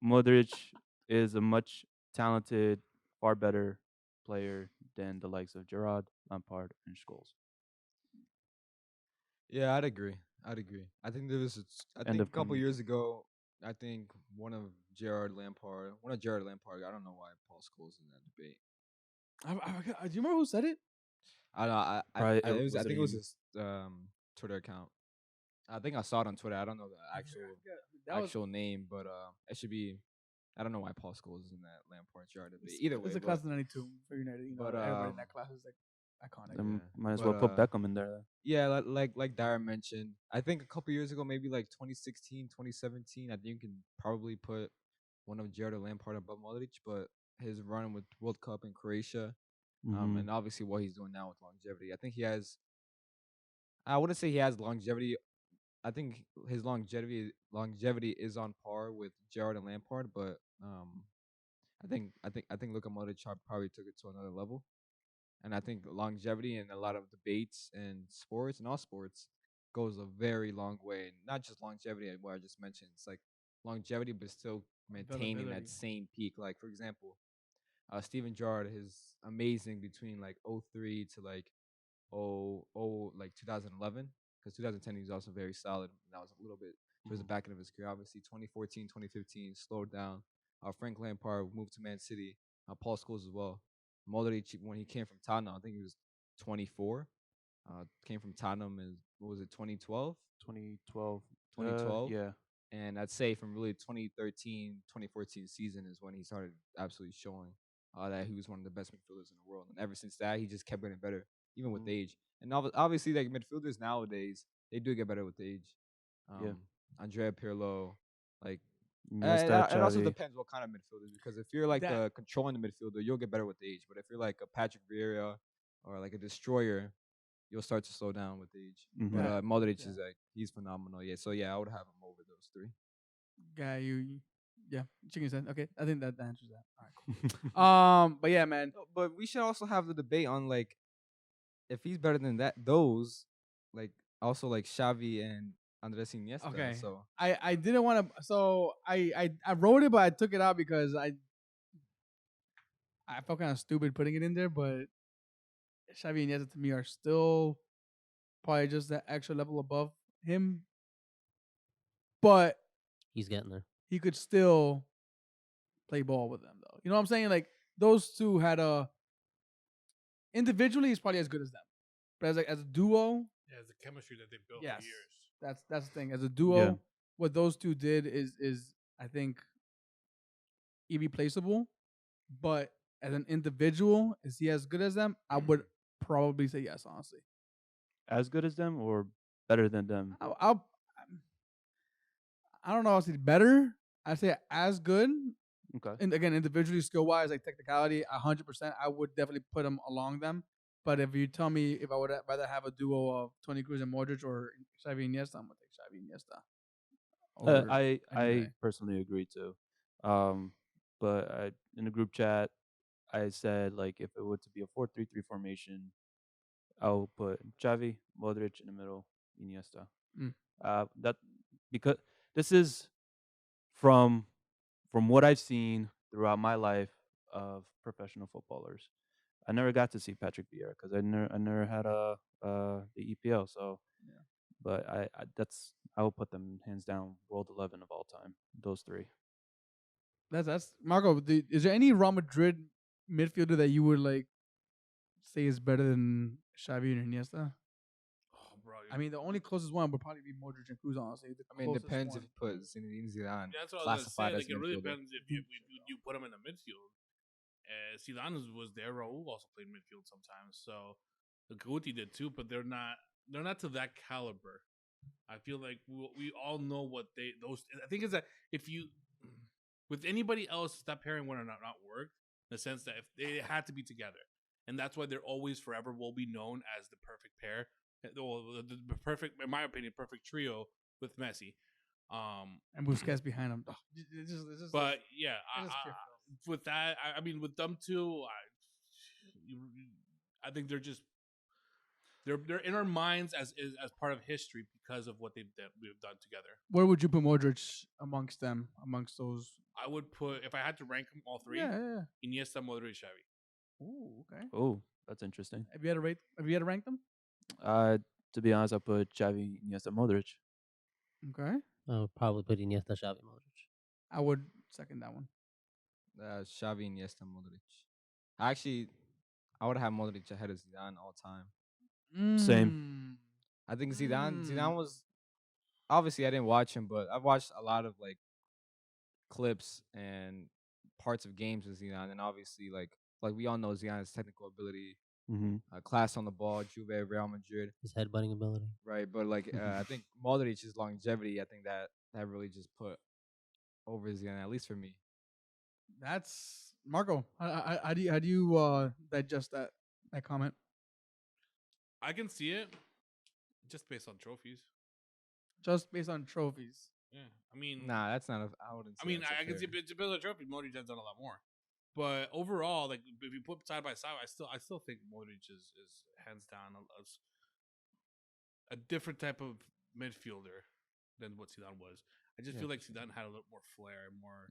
D: Modric is a much talented, far better player than the likes of Gerrard, Lampard, and Scholes.
E: Yeah, I'd agree. I think there was
D: End
E: a
D: of
E: couple
D: comment.
E: years ago. I think one of Gerard Lampard. I don't know why Paul Scholes in that debate.
A: Do you remember who said it?
E: I don't know. I
D: Probably,
E: it was, I
D: was it
E: think it was
D: a-
E: his Twitter account. I think I saw it on Twitter. I don't know the actual name, but it should be. I don't know why Paul Scholes is in that Lampard Gerard debate. Either way,
A: It's a
E: but-
A: class of '92 for United. You know,
E: but,
A: everybody in that class is like iconic.
D: Then
E: Yeah.
D: might as
E: But,
D: well put Beckham in there.
E: Yeah, like Darren mentioned, I think a couple years ago, maybe like 2016, 2017, I think you can probably put one of Gerard or Lampard above Modric, but his run with World Cup in Croatia,
D: Mhm.
E: and obviously what he's doing now with longevity, I think he has. I wouldn't say he has longevity. I think his longevity is on par with Gerard and Lampard, but I think Luka Modric probably took it to another level. And I think longevity in a lot of debates and sports and all sports goes a very long way. Not just longevity, what I just mentioned. It's like longevity, but still maintaining
A: Availability.
E: that same peak. Like, for example, Steven Gerrard is amazing between like '03 to like like 2011. Because 2010 he was also very solid. And that was a little bit towards the back end of his career. Obviously, 2014, 2015 slowed down. Frank Lampard moved to Man City. Paul Scholes as well. Modric, when he came from Tottenham, I think he was 24. Came from Tottenham in, what was it, 2012?
D: 2012.
E: 2012?
D: Yeah.
E: And I'd say from really 2013, 2014 season is when he started absolutely showing that he was one of the best midfielders in the world. And ever since that, he just kept getting better, even with age. And obviously, like midfielders nowadays, they do get better with age.
D: Yeah.
E: Andrea Pirlo, like
D: Iniesta,
E: it also
D: Xavi.
E: depends what kind of midfielder. Because if you're like
A: That-
E: the controlling the midfielder, you'll get better with age. But if you're like a Patrick Vieira or like a destroyer, you'll start to slow down with age.
D: Mhm.
E: But Modric
A: Yeah.
E: is like he's phenomenal. Yeah, so yeah, I would have him over those three.
A: Guy, yeah, chicken said. Okay, I think that answers that. All right, cool. But yeah, man.
E: No, but we should also have the debate on like if he's better than those, like also like Xavi and Andres Iniesta.
A: Okay.
E: So
A: I didn't want to. So I wrote it, but I took it out because I felt kind of stupid putting it in there. But Xavi and Iniesta to me are still probably just that extra level above him. But
C: He's getting there.
A: he could still play ball with them, though. You know what I'm saying? Like those two had a individually, he's probably as good as them. But as a duo,
B: Yeah, it's the chemistry that they built
A: yes,
B: for years.
A: that's the thing. As a duo, what those two did is I think irreplaceable. But as an individual, is he as good as them? I would probably say yes, honestly.
D: As good as them or better than them?
A: I don't know if he's better. I'd say as good.
D: Okay.
A: And again, individually, skill wise, like technicality, 100%, I would definitely put him along them. But if you tell me if I would rather have a duo of Toni Kroos and Modric or Xavi Iniesta, I'm gonna take Xavi Iniesta.
D: I personally agree too. But in the group chat, I said like if it were to be a 4-3-3 formation, I'll put Xavi, Modric in the middle, Iniesta.
A: Mm.
D: That because this is from what I've seen throughout my life of professional footballers. I never got to see Patrick Vieira because I never had the EPL. So,
A: Yeah.
D: but I will put them hands down world 11 of all time. Those three.
A: That's Marco. Is there any Real Madrid midfielder that you would like say is better than Xavi and Iniesta?
B: Oh, bro.
A: I mean, the only closest one would probably be Modric and Kroos, honestly.
E: I mean, it depends if you put Zinedine Zidane
B: That's what I was
E: classified
B: gonna
E: as
B: say. Like, it really
E: midfielder.
B: depends if you put him in the midfield. Zidane was there. Raul also played midfield sometimes. So the Guti did too, but they're not to that caliber. I feel like we all know what those. I think is that if you with anybody else, that pairing would not work. In the sense that if they had to be together, and that's why they're always forever will be known as the perfect pair, the perfect, in my opinion, perfect trio with Messi.
A: And Busquets behind him.
B: But yeah, with that, I mean, with them two, I think they're just they're in our minds as part of history because of what we've done together.
A: Where would you put Modric amongst them? Amongst those?
B: I would put, if I had to rank them all three, Iniesta, Modric, Xavi.
A: Oh, okay.
D: Oh, that's interesting.
A: Have you had to rank them?
D: To be honest, I put Xavi, Iniesta, Modric.
A: Okay.
C: I would probably put Iniesta, Xavi, Modric.
A: I would second that one.
E: Xavi, Iniesta, Modric. Actually, I would have Modric ahead of Zidane all time.
D: Same.
E: I think Zidane was obviously I didn't watch him, but I've watched a lot of like clips and parts of games with Zidane, and obviously like we all know Zidane's technical ability, class on the ball, Juve, Real Madrid,
C: his headbutting ability,
E: right? But like I think Modric's longevity, I think that really just put over Zidane, at least for me.
A: That's Marco. How do you digest that comment?
B: I can see it, just based on trophies.
A: Just based on trophies.
B: Yeah, I mean,
E: nah, that's not. I wouldn't.
B: I mean, I can see based on trophy. Modric has done a lot more, but overall, like if you put side by side, I still think Modric is hands down a different type of midfielder than what Zidane was. I just feel like Zidane had a little more flair, more.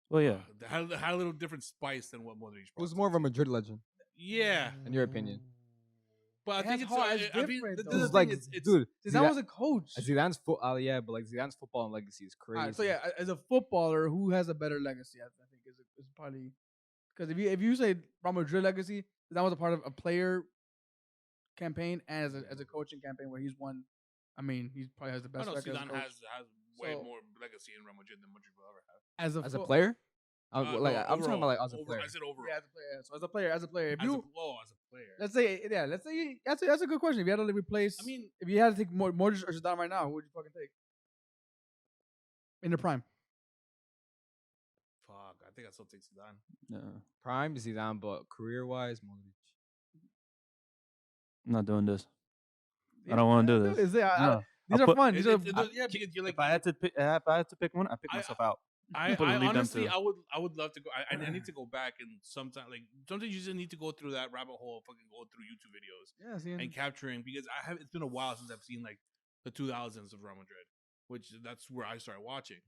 D: Well, yeah,
B: had a little different spice than what Modric brought.
E: It was more of a Madrid legend.
B: Yeah,
E: in your opinion.
B: But I think it's hard. I mean,
E: it's like, dude,
A: Zidane was a coach.
E: Zidane's yeah, but like Zidane's football and legacy is crazy.
A: Right, so yeah, as a footballer, who has a better legacy? I think is probably because if you say Real Madrid legacy, Zidane was a part of a player campaign and as a coaching campaign where he's won. I mean, he probably has the best.
B: Zidane has way more legacy in Real Madrid than Madrid will ever have.
E: As a player. I'm talking about like as a player.
B: I said overall.
A: Yeah, as a player. So as a player, if
B: you as a player.
A: Let's say that's a good question. If you had to replace, I mean, if you had to take Modric or Zidane right now, who would you fucking take? In the prime.
B: Fuck, I think I still take Zidane.
D: Yeah.
E: Prime Zidane, but career-wise, Modric.
D: I'm not doing this. I don't want to do this.
A: These
D: I'll
A: are
D: put-
A: fun. These are
B: Yeah, because you're like,
D: if I had to pick one, I pick
B: I-
D: myself out.
B: I
D: Probably leave them
B: honestly,
D: too.
B: I would love to go. I need to go back and sometimes you just need to go through that rabbit hole, fucking go through YouTube videos
A: yeah. See,
B: and capturing because I have. It's been a while since I've seen like the 2000s of Real Madrid, which that's where I started watching.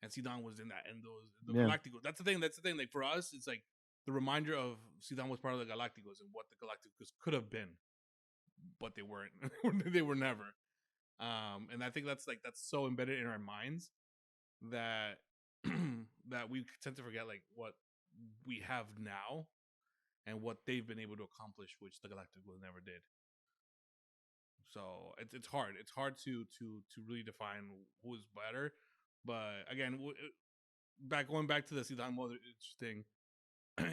B: And Zidane was in that and the
D: Yeah.
B: Galacticos. That's the thing. Like for us, it's like the reminder of Zidane was part of the Galacticos and what the Galacticos could have been, but they weren't. They were never. And I think that's so embedded in our minds that that we tend to forget like what we have now and what they've been able to accomplish, which the Galacticos never did. So it's hard. It's hard to really define who is better. But again, going back to the Zidane Modric thing,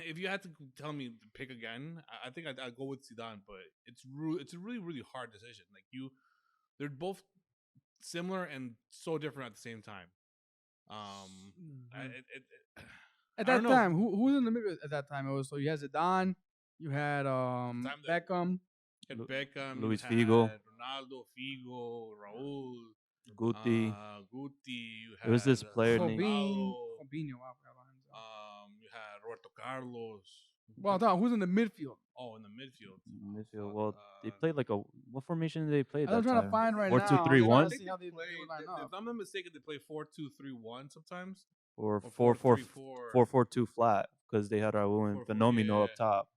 B: if you had to tell me to pick again, I think I'd go with Zidane. But it's a really hard decision. Like they're both similar and so different at the same time.
A: At
B: I
A: that
B: don't know.
A: time, who was in the middle at that time? It was so you had Zidane, you had
B: time that-
A: Beckham,
B: You had
D: Lu-
B: Beckham,
D: Luis
B: you
D: Figo.
B: had Ronaldo, Figo, Raul,
D: Guti.
B: Guti. You had
D: There was this player named
A: Robinho. Wow, I forgot about him.
B: You had Roberto Carlos.
A: Well, no, who's in the midfield?
B: Oh, in the midfield.
D: midfield.
B: Fuck,
D: Well, they played like what formation did they play?
A: I'm
D: that
A: trying to
D: time?
A: find right
D: 4-2-3-1?
A: now. I'm trying to
B: think
A: see how
B: they
A: they
B: play.
A: would line up.
B: If I'm not mistaken, they play 4-2-3-1 sometimes.
D: Or
B: Or
D: 4-4-4 4-4-2 flat because they had Raul and
B: 4-4,
D: Fenomeno up
B: yeah.
D: top.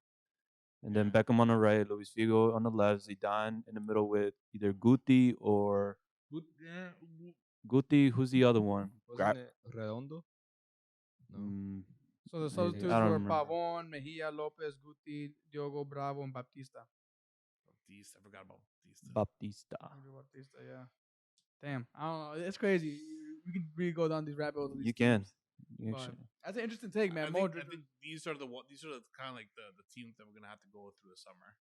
D: And then
B: Yeah.
D: Beckham on the right, Luis Figo on the left, Zidane in the middle with either Guti or Guti. Who's the other one?
E: Wasn't it Redondo? No.
A: So the
D: maybe.
A: substitutes
D: I don't
A: were
D: remember.
A: Pavon, Mejia, Lopez, Guti, Diogo Bravo, and Baptista.
B: Baptista, I forgot about Baptista.
D: Baptista.
A: Andrew Baptista, yeah. Damn, I don't know. It's crazy. We can really go down these rabbit holes. with
D: You
A: these
D: can.
A: teams.
D: You
A: But
D: actually-
A: that's an interesting take, man.
B: I think
A: Modric.
B: these are the kind of like the teams that we're gonna have to go through the summer,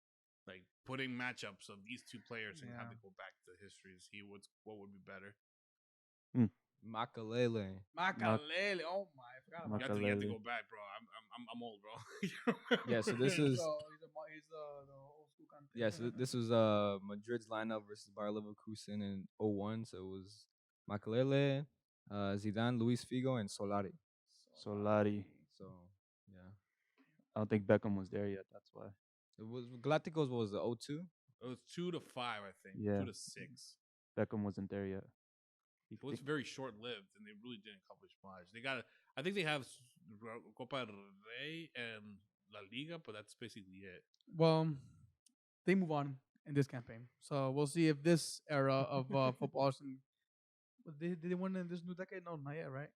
B: like putting matchups of these two players and have
A: Yeah.
B: to go back to history to see what would be better.
E: Makalele.
A: Makalele. Oh my, I forgot about
B: You have to
D: Makalele.
B: go back, bro. I'm old, bro.
E: Yeah, so this
A: that.
E: is
A: So he's the old school Kante.
E: yeah, so this was Madrid's lineup versus Bayer Leverkusen in 01. So it was Makalele, Zidane, Luis Figo, and Solari.
D: Solari.
E: So yeah,
D: I don't think Beckham was there yet. That's why.
E: it was Galacticos was the 02.
B: It was 2-5, I think.
D: Yeah.
B: 2-6.
D: Beckham wasn't there yet.
B: It was very short lived, and they really didn't accomplish much. I think they have Copa del Rey and La Liga, but that's basically it.
A: Well, they move on in this campaign, so we'll see if this era of football. Did they win in this new decade? No, not yet, right?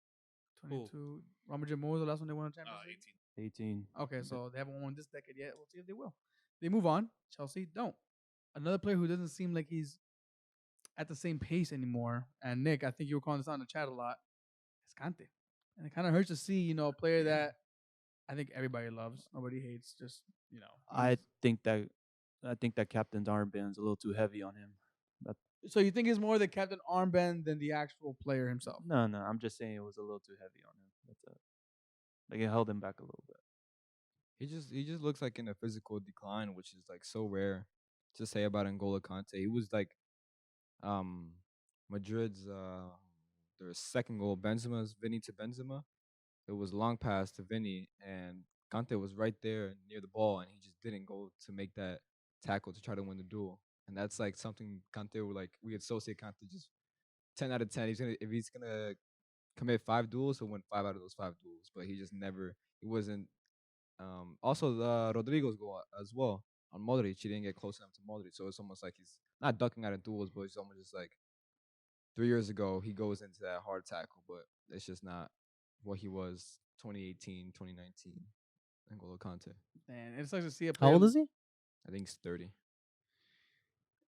A: 22. Real Madrid, when was the last one they won a Champions League?
B: 18.
D: 18.
A: Okay, so they haven't won this decade yet. We'll see if they will. They move on. Chelsea don't. Another player who doesn't seem like he's at the same pace anymore. And Nick, I think you were calling this out in the chat a lot. It's Kante, and it kind of hurts to see a player that I think everybody loves, nobody hates. Just
D: I think that captain's armband's a little too heavy on him.
A: So you think it's more the captain armband than the actual player himself?
D: No, I'm just saying it was a little too heavy on him. That's it. Like it held him back a little bit.
E: He just looks like in a physical decline, which is like so rare to say about N'Golo Kante. He was like Madrid's their second goal, Benzema's Vinny to Benzema. It was long pass to Vinny, and Kante was right there near the ball, and he just didn't go to make that tackle to try to win the duel. And that's like something Kante we associate Kante just 10 out of 10. If he's gonna commit 5 duels, he'll win 5 out of those 5 duels. But he wasn't. Also, Rodrigo's goal as well on Modric. He didn't get close enough to Modric, so it's almost like he's not ducking out of duels, but it's almost just like 3 years ago he goes into that hard tackle, but it's just not what he was 2018, 2019. N'Golo Kante.
A: And it's like to see a
C: How
A: player.
C: old is he?
E: I think he's 30.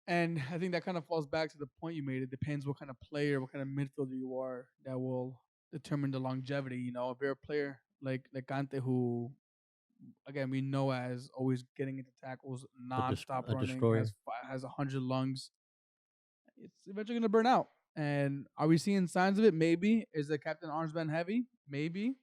A: And I think that kind of falls back to the point you made. It depends what kind of player, what kind of midfielder you are that will determine the longevity. If you're a player like Kante, who, again, we know as always getting into tackles, non-stop
C: a
A: running,
C: destroyer.
A: has 100 lungs, it's eventually going to burn out. And are we seeing signs of it? Maybe. Is the captain armband heavy? Maybe.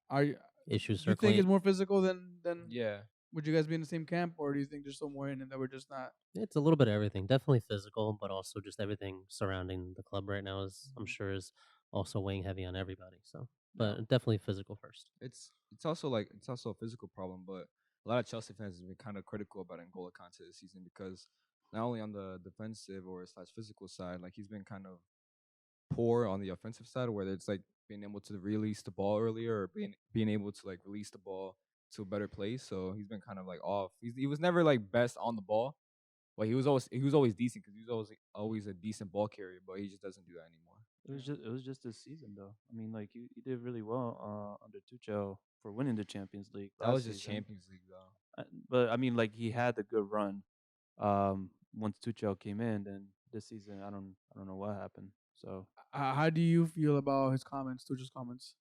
A: Are you?
C: Issues
A: Do you think
C: circling.
A: it's more physical than?
E: Yeah,
A: Would you guys be in the same camp, or do you think there's some more in it that we're just not?
C: It's a little bit of everything. Definitely physical, but also just everything surrounding the club right now is, I'm sure, is also weighing heavy on everybody. So, but definitely physical first.
E: It's also like it's also a physical problem, but a lot of Chelsea fans have been kind of critical about N'Golo Kante this season because not only on the defensive or slash physical side, like he's been kind of poor on the offensive side, where it's like being able to release the ball earlier or being able to like release the ball to a better place. So he's been kind of like off. He was never like best on the ball, but he was always decent because he was always a decent ball carrier. But he just doesn't do that anymore.
D: It was just this season though. I mean, like you did really well under Tuchel for winning the Champions League
E: That
D: last
E: was just
D: season.
E: Champions League though.
D: But I mean, like he had a good run. Once Tuchel came in, then this season I don't know what happened. So
A: How do you feel about his comments? Tuchel's comments.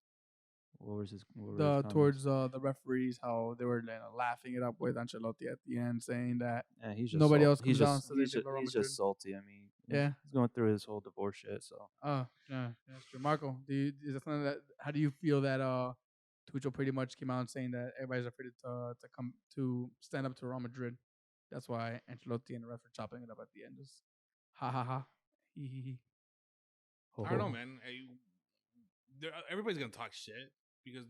D: what were his comments?
A: Towards the referees, how they were laughing it up with Ancelotti at the end, saying that
D: Yeah, he's just
A: nobody
D: salt-
A: else comes
D: he's
A: down
D: just
A: so they
D: he's
A: think
D: just,
A: about Real
D: he's
A: Madrid.
D: just salty. I mean,
A: Yeah.
D: he's going through his whole divorce shit. So
A: Oh, yeah, that's true. Marco, is that something that? How do you feel that Tuchel pretty much came out and saying that everybody's afraid to come to stand up to Real Madrid? That's why Ancelotti and the ref are chopping it up at the end. Just ha ha ha, he he he.
B: I don't know, man. Everybody's gonna talk shit because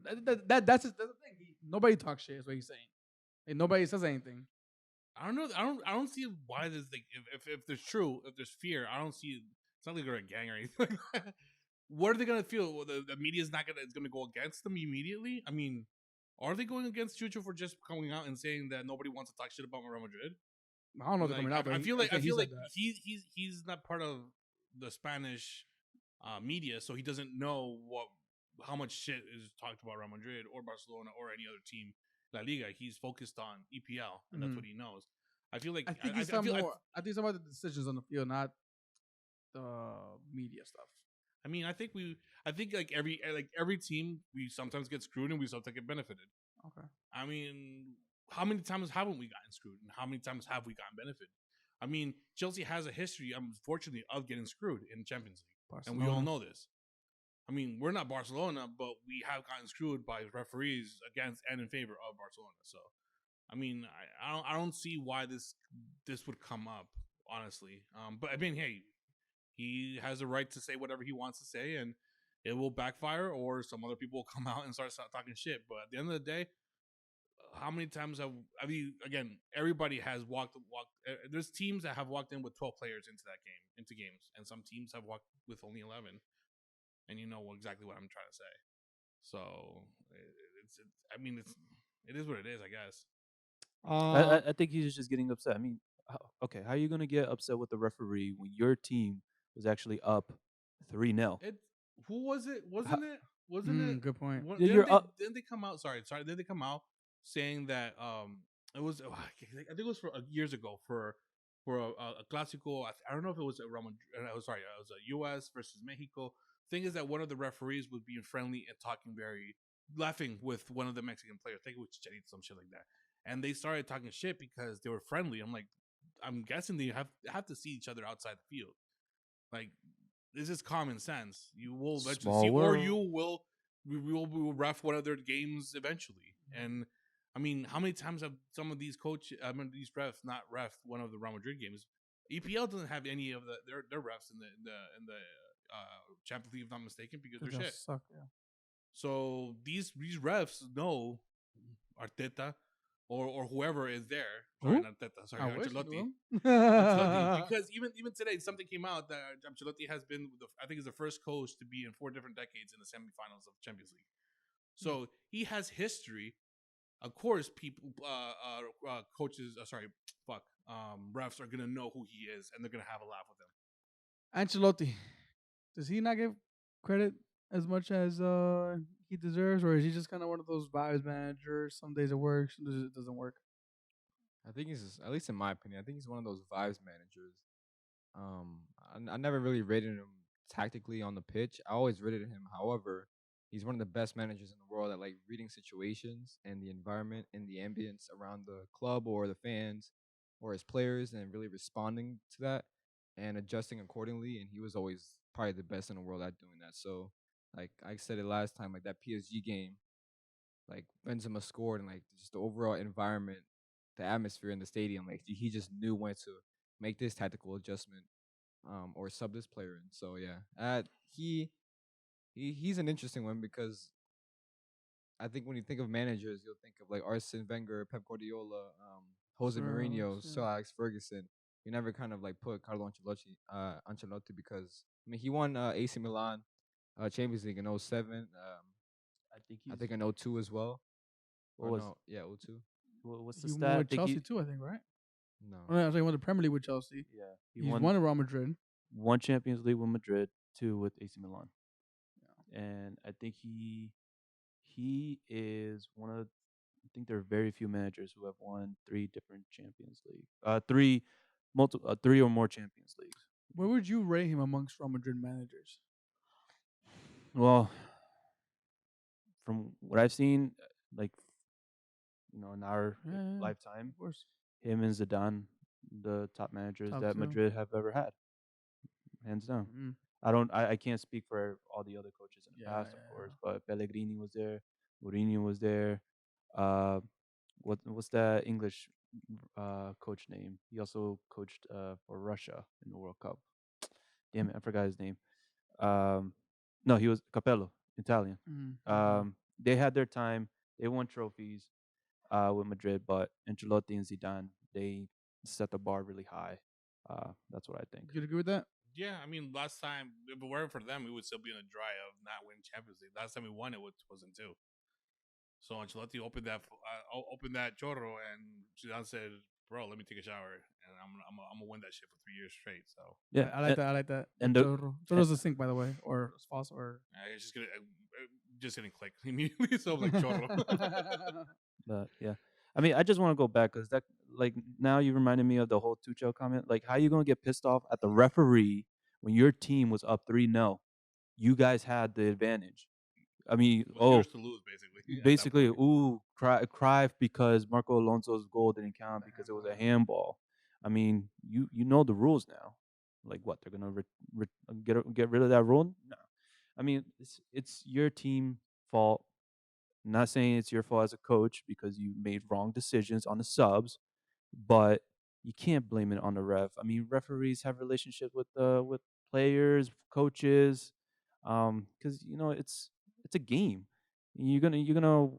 A: That's the thing. Nobody talks shit. Is what he's saying. Like, nobody says anything.
B: I don't know. I don't see why there's like if there's true, if there's fear, I don't see. It's not like they're a gang or anything. Like that. What are they gonna feel? Well, the media's not gonna. It's gonna go against them immediately. I mean, are they going against Chucho for just coming out and saying that nobody wants to talk shit about Real Madrid?
A: I don't know if they're
B: Like,
A: coming out, but
B: I feel like
A: said that.
B: he's not part of the Spanish media, so he doesn't know how much shit is talked about Real Madrid or Barcelona or any other team, La Liga. He's focused on EPL, and that's what he knows. I feel like
A: I think he's more. I think it's about the decisions on the field, not the media stuff.
B: I mean, I think like every team, we sometimes get screwed and we sometimes get benefited.
A: Okay.
B: I mean, how many times haven't we gotten screwed, and how many times have we gotten benefited? I mean, Chelsea has a history, unfortunately, of getting screwed in Champions League, and we all know this. I mean, we're not Barcelona, but we have gotten screwed by referees against and in favor of Barcelona. So, I mean, I don't see why this would come up, honestly. But I mean, hey, he has a right to say whatever he wants to say, and it will backfire, or some other people will come out and start talking shit. But at the end of the day, how many times have I mean? Again, everybody has walked. There's teams that have walked in with 12 players into games, and some teams have walked with only 11. And you know exactly what I'm trying to say. So I mean, it is what it is, I guess.
D: I think he's just getting upset. I mean, okay, how are you gonna get upset with the referee when your team was actually up 3-0?
B: Who was it? Wasn't it?
A: Good point.
B: Didn't they come out? Sorry. Didn't they come out saying that it was? I think it was for years ago for a Clásico. I don't know if it was a Roman. It was a U.S. versus Mexico. Thing is that one of the referees was being friendly and laughing with one of the Mexican players. I think it was Chicharito, some shit like that. And they started talking shit because they were friendly. I'm guessing they have to see each other outside the field. Like, this is common sense. You will eventually
D: Small
B: see, or
D: world.
B: we will ref one of their games eventually. And I mean, how many times have some of these these refs not refed one of the Real Madrid games? EPL doesn't have any of their refs in the Champions League, if I'm not mistaken, because they're shit.
A: Suck, yeah.
B: So these refs know Arteta or whoever is there. Sorry, not Arteta. Sorry, Ancelotti. Ancelotti. Because even today, something came out that Ancelotti has been, I think, is the first coach to be in 4 different decades in the semifinals of Champions League. So he has history. Of course, people, coaches, refs are gonna know who he is, and they're gonna have a laugh with him.
A: Ancelotti, does he not give credit as much as he deserves, or is he just kind of one of those vibes managers? Some days it works, some days it doesn't work.
E: I think at least in my opinion, I think he's one of those vibes managers. I never really rated him tactically on the pitch. I always rated him. However, he's one of the best managers in the world at like reading situations and the environment and the ambience around the club or the fans or his players and really responding to that and adjusting accordingly. And he was always probably the best in the world at doing that. So, like I said it last time, like that PSG game, like Benzema scored and like just the overall environment, the atmosphere in the stadium. Like he just knew when to make this tactical adjustment, or sub this player in. So yeah, he's an interesting one because I think when you think of managers, you'll think of like Arsene Wenger, Pep Guardiola, Jose
A: Sir
E: Mourinho,
A: Alex,
E: Sir
A: yeah.
E: Alex Ferguson. You never kind of like put Carlo Ancelotti because I mean he won AC Milan Champions League in '07.
D: I think
E: I
D: he's.
E: think in '02 as well.
D: What
E: Or
D: was?
E: no, yeah, '02.
D: What's the
A: He
D: stat?
A: won
D: I
A: with
D: think
A: Chelsea too, I think, right?
E: No.
A: Oh, no, I was he won the Premier League with Chelsea.
D: Yeah, he
A: He's
D: won
A: won at Real Madrid.
D: one Champions League with Madrid, 2 with AC Milan, and I think he is one of. I think there are very few managers who have won 3 different Champions League, 3 or more Champions Leagues.
A: Where would you rate him amongst Real Madrid managers?
D: Well, from what I've seen, like in our
A: Yeah,
D: lifetime,
A: of course.
D: him and Zidane, the top managers
A: Top
D: that
A: 2.
D: Madrid have ever had, hands down.
A: Mm.
D: I can't speak for all the other coaches in the
A: Yeah,
D: past, of
A: yeah,
D: course, but Pellegrini was there, Mourinho was there. Uh, what's that English coach name? He also coached for Russia in the World Cup. Damn it, I forgot his name. No, he was Capello, Italian. They had their time. They won trophies with Madrid, but Ancelotti and Zidane, they set the bar really high. That's what I think.
A: You could agree with that?
B: Yeah, I mean, last time, if it weren't for them, we would still be in a dry of not winning Champions League. Last time we won it was in 2. So Ancelotti opened that chorro, and Zidane said, "Bro, let me take a shower, and I'm gonna win that shit for 3 years straight." So
D: Yeah,
A: I like that. I like that.
D: and
A: And
D: the-
A: chorro. Chorro's a sink, by the way, or sauce, or.
B: it's just gonna click immediately. So I'm like chorro.
D: But yeah, I mean, I just want to go back because that, like, now you reminded me of the whole Tuchel comment. Like, how you gonna get pissed off at the referee when your team was up 3-0? You guys had the advantage. I mean,
B: It was yours to lose, basically. at that point.
D: cry because Marco Alonso's goal didn't count because it was a handball. I mean, you know the rules now. Like, what, they're gonna get rid of that rule? No. I mean, it's your team fault. I'm not saying it's your fault as a coach because you made wrong decisions on the subs, but you can't blame it on the ref. I mean, referees have relationships with players, coaches, because it's a game. You're gonna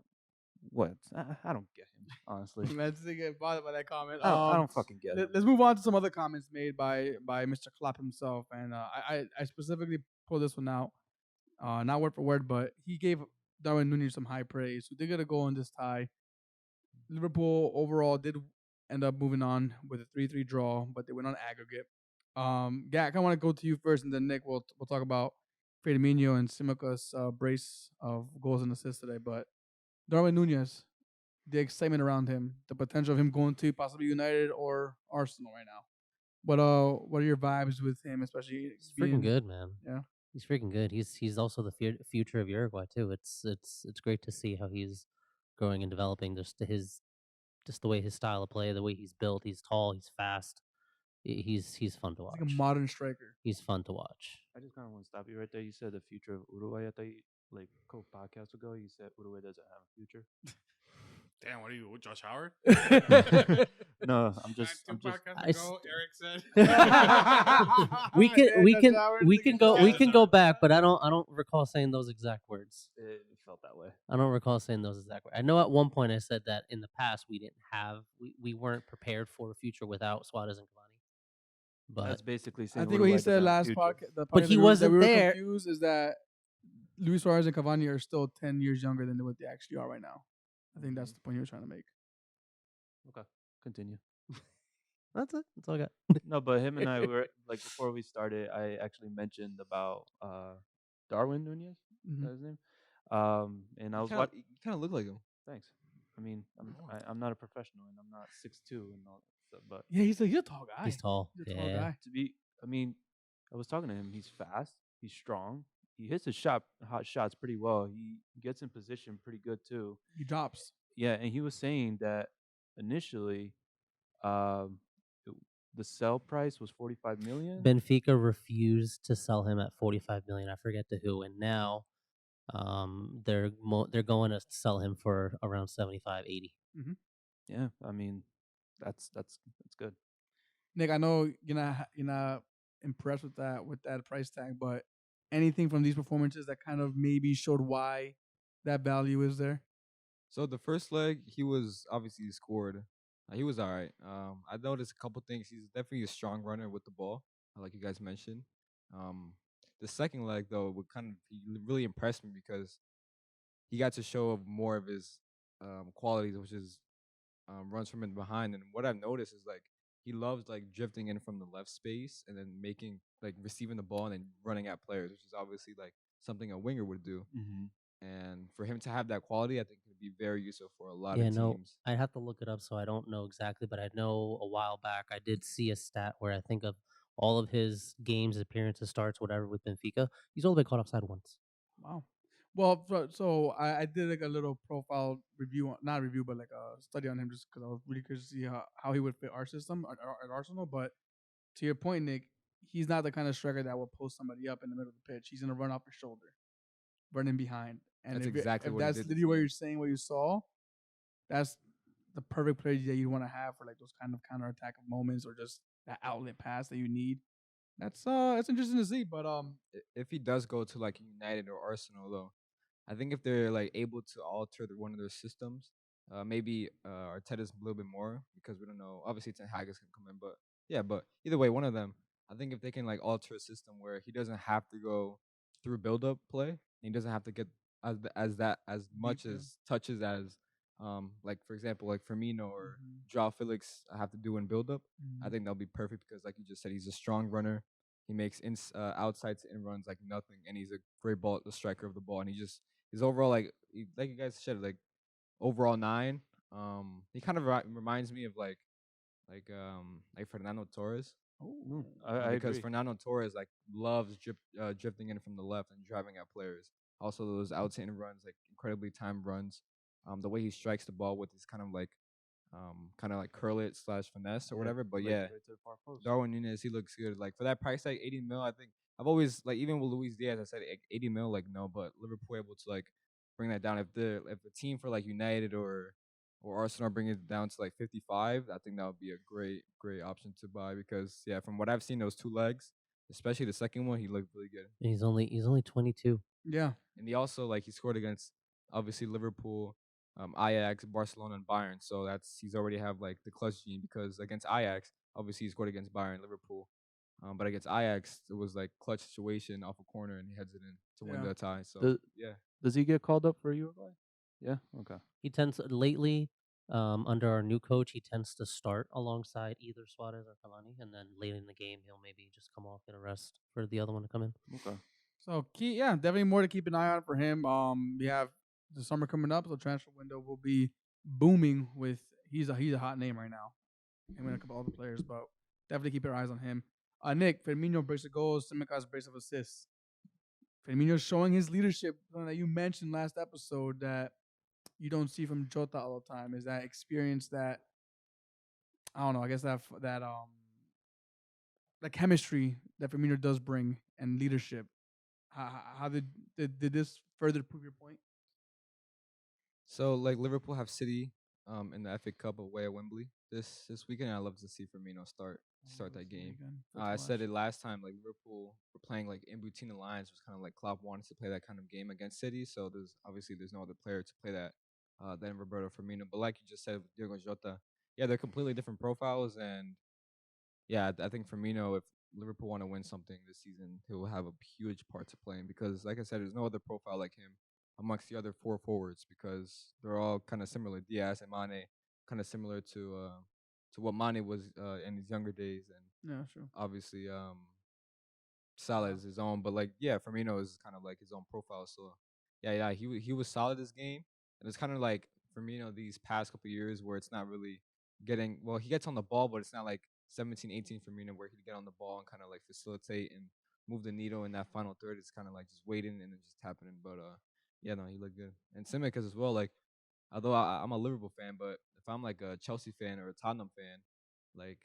D: what? I don't get him, honestly.
A: Let's get bothered by that comment.
D: I don't fucking get him.
A: Let's move on to some other comments made by Mr. Klopp himself, and I specifically pulled this one out, not word for word, but he gave Darwin Núñez some high praise. So they're gonna go in this tie. Liverpool overall did end up moving on with a 3-3 draw, but they went on aggregate. Gak, I want to go to you first, and then Nick, we'll talk about Firmino and Simica's brace of goals and assists today. But Darwin Núñez, the excitement around him, the potential of him going to possibly United or Arsenal right now. What are your vibes with him, especially
C: He's freaking good, man.
A: Yeah,
C: He's freaking good. He's also the future of Uruguay too. It's great to see how he's growing and developing. Just the way his style of play, the way he's built. He's tall. He's fast. He's fun to watch.
A: like a modern striker.
C: He's fun to watch.
D: I just kind of want to stop you right there. You said the future of Uruguay. I thought like a couple podcasts ago, you said Uruguay doesn't have a future.
B: Damn, what are you, Josh Howard?
D: No, I'm
B: Two
D: just.
B: podcasts
C: I
B: ago, Eric said.
C: we can go back, but I don't recall saying those exact words.
D: It felt that way.
C: I don't recall saying those exact words. I know at one point I said that in the past we weren't prepared for a future without Suarez and Cavani. But
D: That's basically
A: I
D: saying.
A: think what he
D: Uruguay
A: said
D: doesn't have a
A: last
D: future.
A: podcast, the
C: But
A: podcast
C: he
A: that
C: wasn't
A: we were
C: there.
A: confused is that Luis Suarez and Cavani are still 10 years younger than what they actually are right now. I think that's the point he was trying to make.
D: Okay, continue.
C: that's it. That's all I got.
D: No, but him and I were like before we started. I actually mentioned about Darwin Núñez. Is that his name? And I was watching.
E: You kind of look like him.
D: Thanks. I mean, I'm not a professional and I'm not 6'2" and all that stuff, but
A: Yeah, he's a tall guy.
C: He's tall.
A: He's a tall
C: Yeah.
A: guy.
D: I mean, I was talking to him. He's fast. He's strong. He hits his hot shots pretty well. He gets in position pretty good too.
A: He drops.
D: Yeah, and he was saying that initially, um, the sell price was 45 million.
C: Benfica refused to sell him at 45 million. I forget to who, and now They're going to sell him for around 75, 80.
D: Yeah, I mean, that's good.
A: Nick, I know you're not impressed with that price tag, but anything from these performances that kind of maybe showed why that value is there?
E: So the first leg, he scored. He was all right. I noticed a couple things. He's definitely a strong runner with the ball, like you guys mentioned. Um, the second leg though, he really impressed me because he got to show more of his qualities, which is runs from in behind. And what I've noticed is like he loves like drifting in from the left space and then making like receiving the ball and then running at players, which is obviously like something a winger would do.
D: Mm-hmm.
E: And for him to have that quality, I think could be very useful for a lot
C: Yeah,
E: of
C: no,
E: teams.
C: I'd have to look it up, so I don't know exactly, but I know a while back I did see a stat where I think of all of his games, appearances, starts, whatever with Benfica, he's only been caught offside once.
A: Wow. Well, so I did like a little profile review, not review, but like a study on him, just because I was really curious to see how he would fit our system at Arsenal. But to your point, Nick, he's not the kind of striker that will post somebody up in the middle of the pitch. He's gonna run off your shoulder, running behind. And
E: That's exactly
A: if
E: what he
A: that's
E: did
A: literally
E: this
A: what
E: game.
A: you're saying, what you saw, that's the perfect player that you want to have for like those kind of counterattack moments or just that outlet pass that you need. That's interesting to see. But
E: If he does go to like United or Arsenal, though, I think if they're like able to alter one of their systems, maybe Arteta's a little bit more because we don't know. Obviously, Ten Hag is gonna come in, but yeah, but either way, one of them. I think if they can like alter a system where he doesn't have to go through build up play, he doesn't have to get as
A: deep,
E: much
A: yeah.
E: as touches as like for example like Firmino or
A: Mhm.
E: Joao Felix have to do in build up. I
A: Mhm.
E: think that'll be perfect because like you just said, he's a strong runner. He makes outside to in runs like nothing, and he's a great ball, the striker of the ball, and his overall like you guys said like overall 9. He kind of reminds me of like Fernando Torres.
A: Oh,
D: I
E: Because
D: agree.
E: Fernando Torres like loves drifting in from the left and driving at players. Also, those out to in runs, like incredibly timed runs. The way he strikes the ball with his kind of like curl it slash finesse or
D: Yeah,
E: whatever. But
D: right,
E: yeah,
D: right to the far post.
E: Darwin Nunez, he looks good. Like for that price tag, 80 mil, I think I've always like even with Luis Diaz, I said 80 mil, like no, but Liverpool able to like bring that down. If the team for like United or Arsenal bring it down to like 55, I think that would be a great option to buy because yeah, from what I've seen those 2 legs, especially the second one, he looked really good.
C: And he's only 22.
A: yeah,
E: And he also like he scored against obviously Liverpool, Ajax, Barcelona, and Bayern. So he's already have like the clutch gene because against Ajax, obviously he scored against Bayern, Liverpool. But against Ajax, it was like clutch situation off a corner and he heads it in to win
A: yeah.
E: the tie. So
D: Does,
E: yeah.
D: does he get called up for Uruguay? Yeah. Okay.
C: He tends lately, under our new coach, he tends to start alongside either Suarez or Cavani, and then late in the game, he'll maybe just come off, get a rest for the other one to come in.
D: Okay.
A: So yeah, definitely more to keep an eye on for him. We have the summer coming up, so transfer window will be booming with he's a hot name right now. Him and a couple other players, but definitely keep your eyes on him. Nick, Firmino brace of goals, Simicas brace of assists. Firmino showing his leadership, something that you mentioned last episode that you don't see from Jota all the time. Is that experience that I don't know. I guess that chemistry that Firmino does bring and leadership. How did this further prove your point?
E: So like Liverpool have City in the FA Cup away at Wembley this weekend. I love to see Firmino start that game. I said it last time. Like Liverpool were playing like in between the lines was kind of like Klopp wanted to play that kind of game against City. So there's no other player to play that than Roberto Firmino. But like you just said with Diego Jota, yeah, they're completely different profiles. And yeah, I think Firmino, if Liverpool want to win something this season, he will have a huge part to play in because, like I said, there's no other profile like him amongst the other 4 forwards because they're all kind of similar. Diaz and Mane, kind of similar to what Mane was in his younger days, and
A: Yeah, sure.
E: obviously Salah is his own. But like, yeah, Firmino is kind of like his own profile. So yeah, he was solid this game, and it's kind of like Firmino these past couple years where it's not really getting well. He gets on the ball, but it's not like 17, 18 Firmino where he'd get on the ball and kind of like facilitate and move the needle in that final third. It's kind of like just waiting and then just tapping in. But yeah, no, he looked good. And Tsimikas as well. Like, although I'm a Liverpool fan, but if I'm like a Chelsea fan or a Tottenham fan, like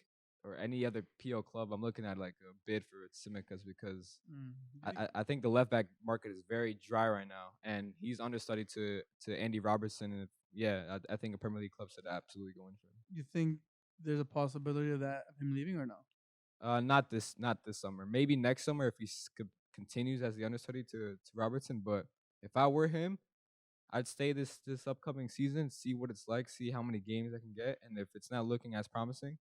E: or any other PL club, I'm looking at like a bid for Tsimikas because
A: Mm.
E: I think the left back market is very dry right now, and he's understudied to Andy Robertson. And I think a Premier League club should absolutely go in for him.
A: You think there's a possibility of him leaving or no?
E: Not this summer. Maybe next summer if he continues as the understudy to Robertson. But if I were him, I'd stay this upcoming season, see what it's like, see how many games I can get, and if it's not looking as promising,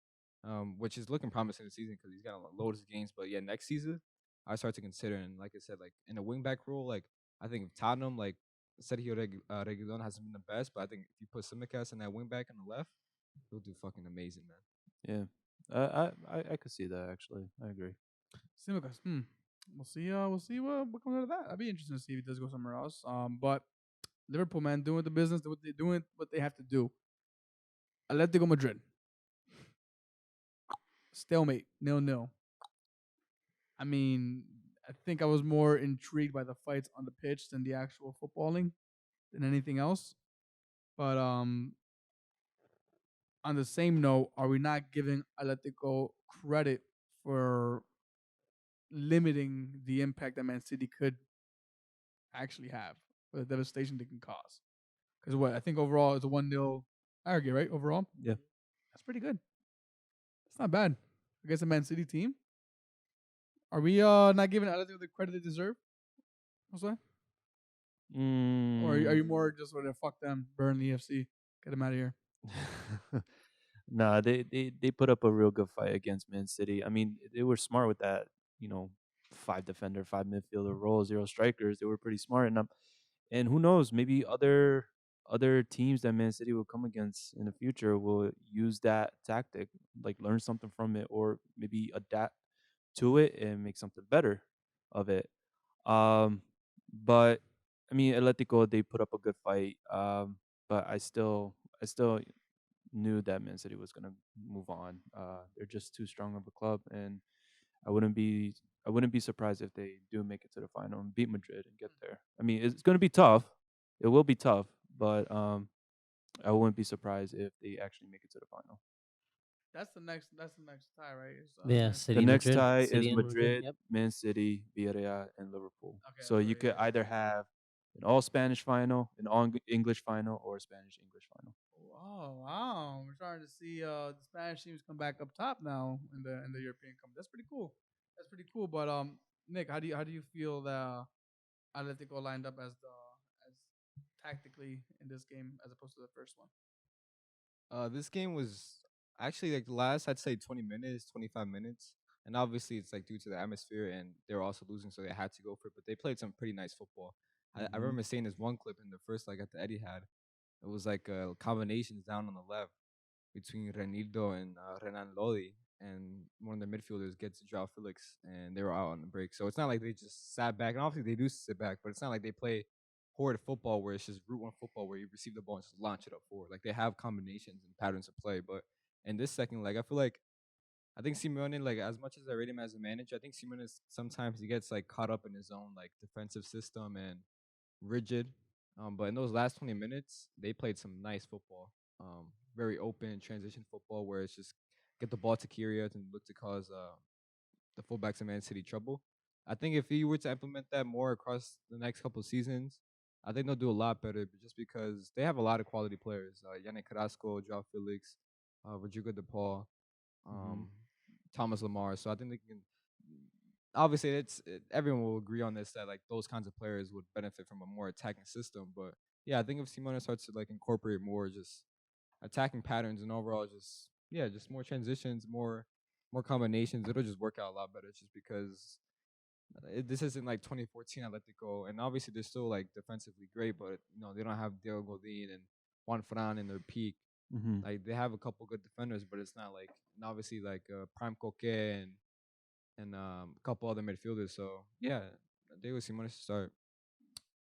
E: which is looking promising this season because he's got a load of games. But yeah, next season I start to consider, and like I said, like in a wingback role, like I think Tottenham, like Sergio Reguilon hasn't been the best, but I think if you put Simicast in that wingback on the left, he'll do fucking amazing, man.
D: Yeah, I could see that actually. I agree.
A: Simicas. We'll see. We'll see what comes out of that. I'd be interested to see if he does go somewhere else. But Liverpool, man, doing the business, doing what they have to do. Atletico Madrid. Stalemate, 0-0. I mean, I think I was more intrigued by the fights on the pitch than the actual footballing than anything else. But on the same note, are we not giving Atletico credit for limiting the impact that Man City could actually have, for the devastation they can cause? Because I think overall it's a 1-0 aggregate, right? Overall,
D: Yeah.
A: that's pretty good. It's not bad against a Man City team. Are we not giving Atletico the credit they deserve? Jose? Or are you more just sort of fuck them, burn the EFC, get them out of here?
D: Nah, they put up a real good fight against Man City. I mean, they were smart with that, 5 defender, 5 midfielder role, 0 strikers. They were pretty smart, and who knows, maybe other teams that Man City will come against in the future will use that tactic, like learn something from it, or maybe adapt to it and make something better of it. But I mean, Atletico, they put up a good fight. But I still knew that Man City was gonna move on. They're just too strong of a club, and I wouldn't be I wouldn't be surprised if they do make it to the final and beat Madrid and get there. I mean, it's gonna be tough. It will be tough, but I wouldn't be surprised if they actually make it to the final.
A: That's the next tie, right?
C: Yeah,
A: Man
C: City
D: The next
C: Madrid.
D: tie
C: City
D: is
C: and
D: Madrid,
C: Yep.
D: Man City, Villarreal, and Liverpool.
A: Okay,
D: So
A: that's
D: you
A: right,
D: could
A: yeah.
D: either have an all Spanish final, an all English final, or a Spanish English final.
A: Oh wow, we're starting to see the Spanish teams come back up top now in the European Cup. That's pretty cool. That's pretty cool. But Nick, how do you feel that Atletico lined up as tactically in this game as opposed to the first one?
E: This game was actually like the last, I'd say 20 minutes, 25 minutes. And obviously it's like due to the atmosphere and they were also losing, so they had to go for it. But they played some pretty nice football. I
D: Mhm.
E: remember seeing this one clip in the first like at the Etihad. It was like combinations down on the left between Renildo and Renan Lodi. And one of the midfielders gets Joao Felix and they were out on the break. So it's not like they just sat back. And obviously they do sit back, but it's not like they play horrid football where it's just route one football where you receive the ball and just launch it up forward. Like they have combinations and patterns of play. But in this second leg, I think Simeone, like as much as I rate him as a manager, I think Simeone is sometimes he gets like caught up in his own like defensive system and rigid. But in those last 20 minutes, they played some nice football. Very open transition football where it's just get the ball to Kyrgios and look to cause the fullbacks in Man City trouble. I think if he were to implement that more across the next couple of seasons, I think they'll do a lot better. But just because they have a lot of quality players, Yannick Carrasco, Joao Felix, Rodrigo De Paul,
D: Mhm.
E: Thomas Lamar. So I think they can. Obviously, everyone will agree on this that like those kinds of players would benefit from a more attacking system. But yeah, I think if Simone starts to like incorporate more just attacking patterns and overall just more transitions, more combinations, it'll just work out a lot better. Just because this isn't like 2014 Atletico, and obviously they're still like defensively great, but they don't have Diego Godin and Juan Fran in their peak.
D: Mhm.
E: Like they have a couple good defenders, but it's not like and obviously like Prime Coque and a couple other midfielders. So yeah, Diego Simone should start.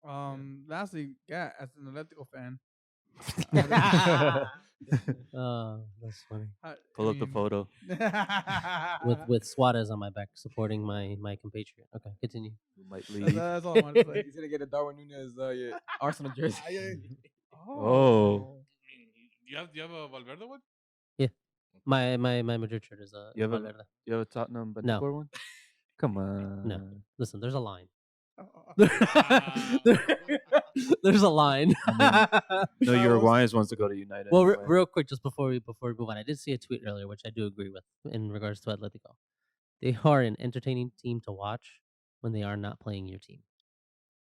A: Lastly, yeah, as an Atletico fan,
C: Oh, that's funny.
D: Pull up the photo.
C: With Suarez on my back, supporting my compatriot. Okay, continue.
D: Who might
A: that's,
D: leave?
A: that's all I wanted to say.
E: He's gonna get a Darwin Nunez Arsenal jersey.
D: Oh.
B: You have a Valverde one?
C: Yeah. My Madrid shirt is
D: You have a
C: Valverde.
D: you have a Tottenham
C: No.
D: Benfica one? Come on.
C: Listen, there's a line.
B: Ah.
C: There's a line.
D: No Uruguayans wants to go to United.
C: Well,
D: anyway.
C: real quick, just before we move on, I did see a tweet earlier, which I do agree with in regards to Atletico. They are an entertaining team to watch when they are not playing your team.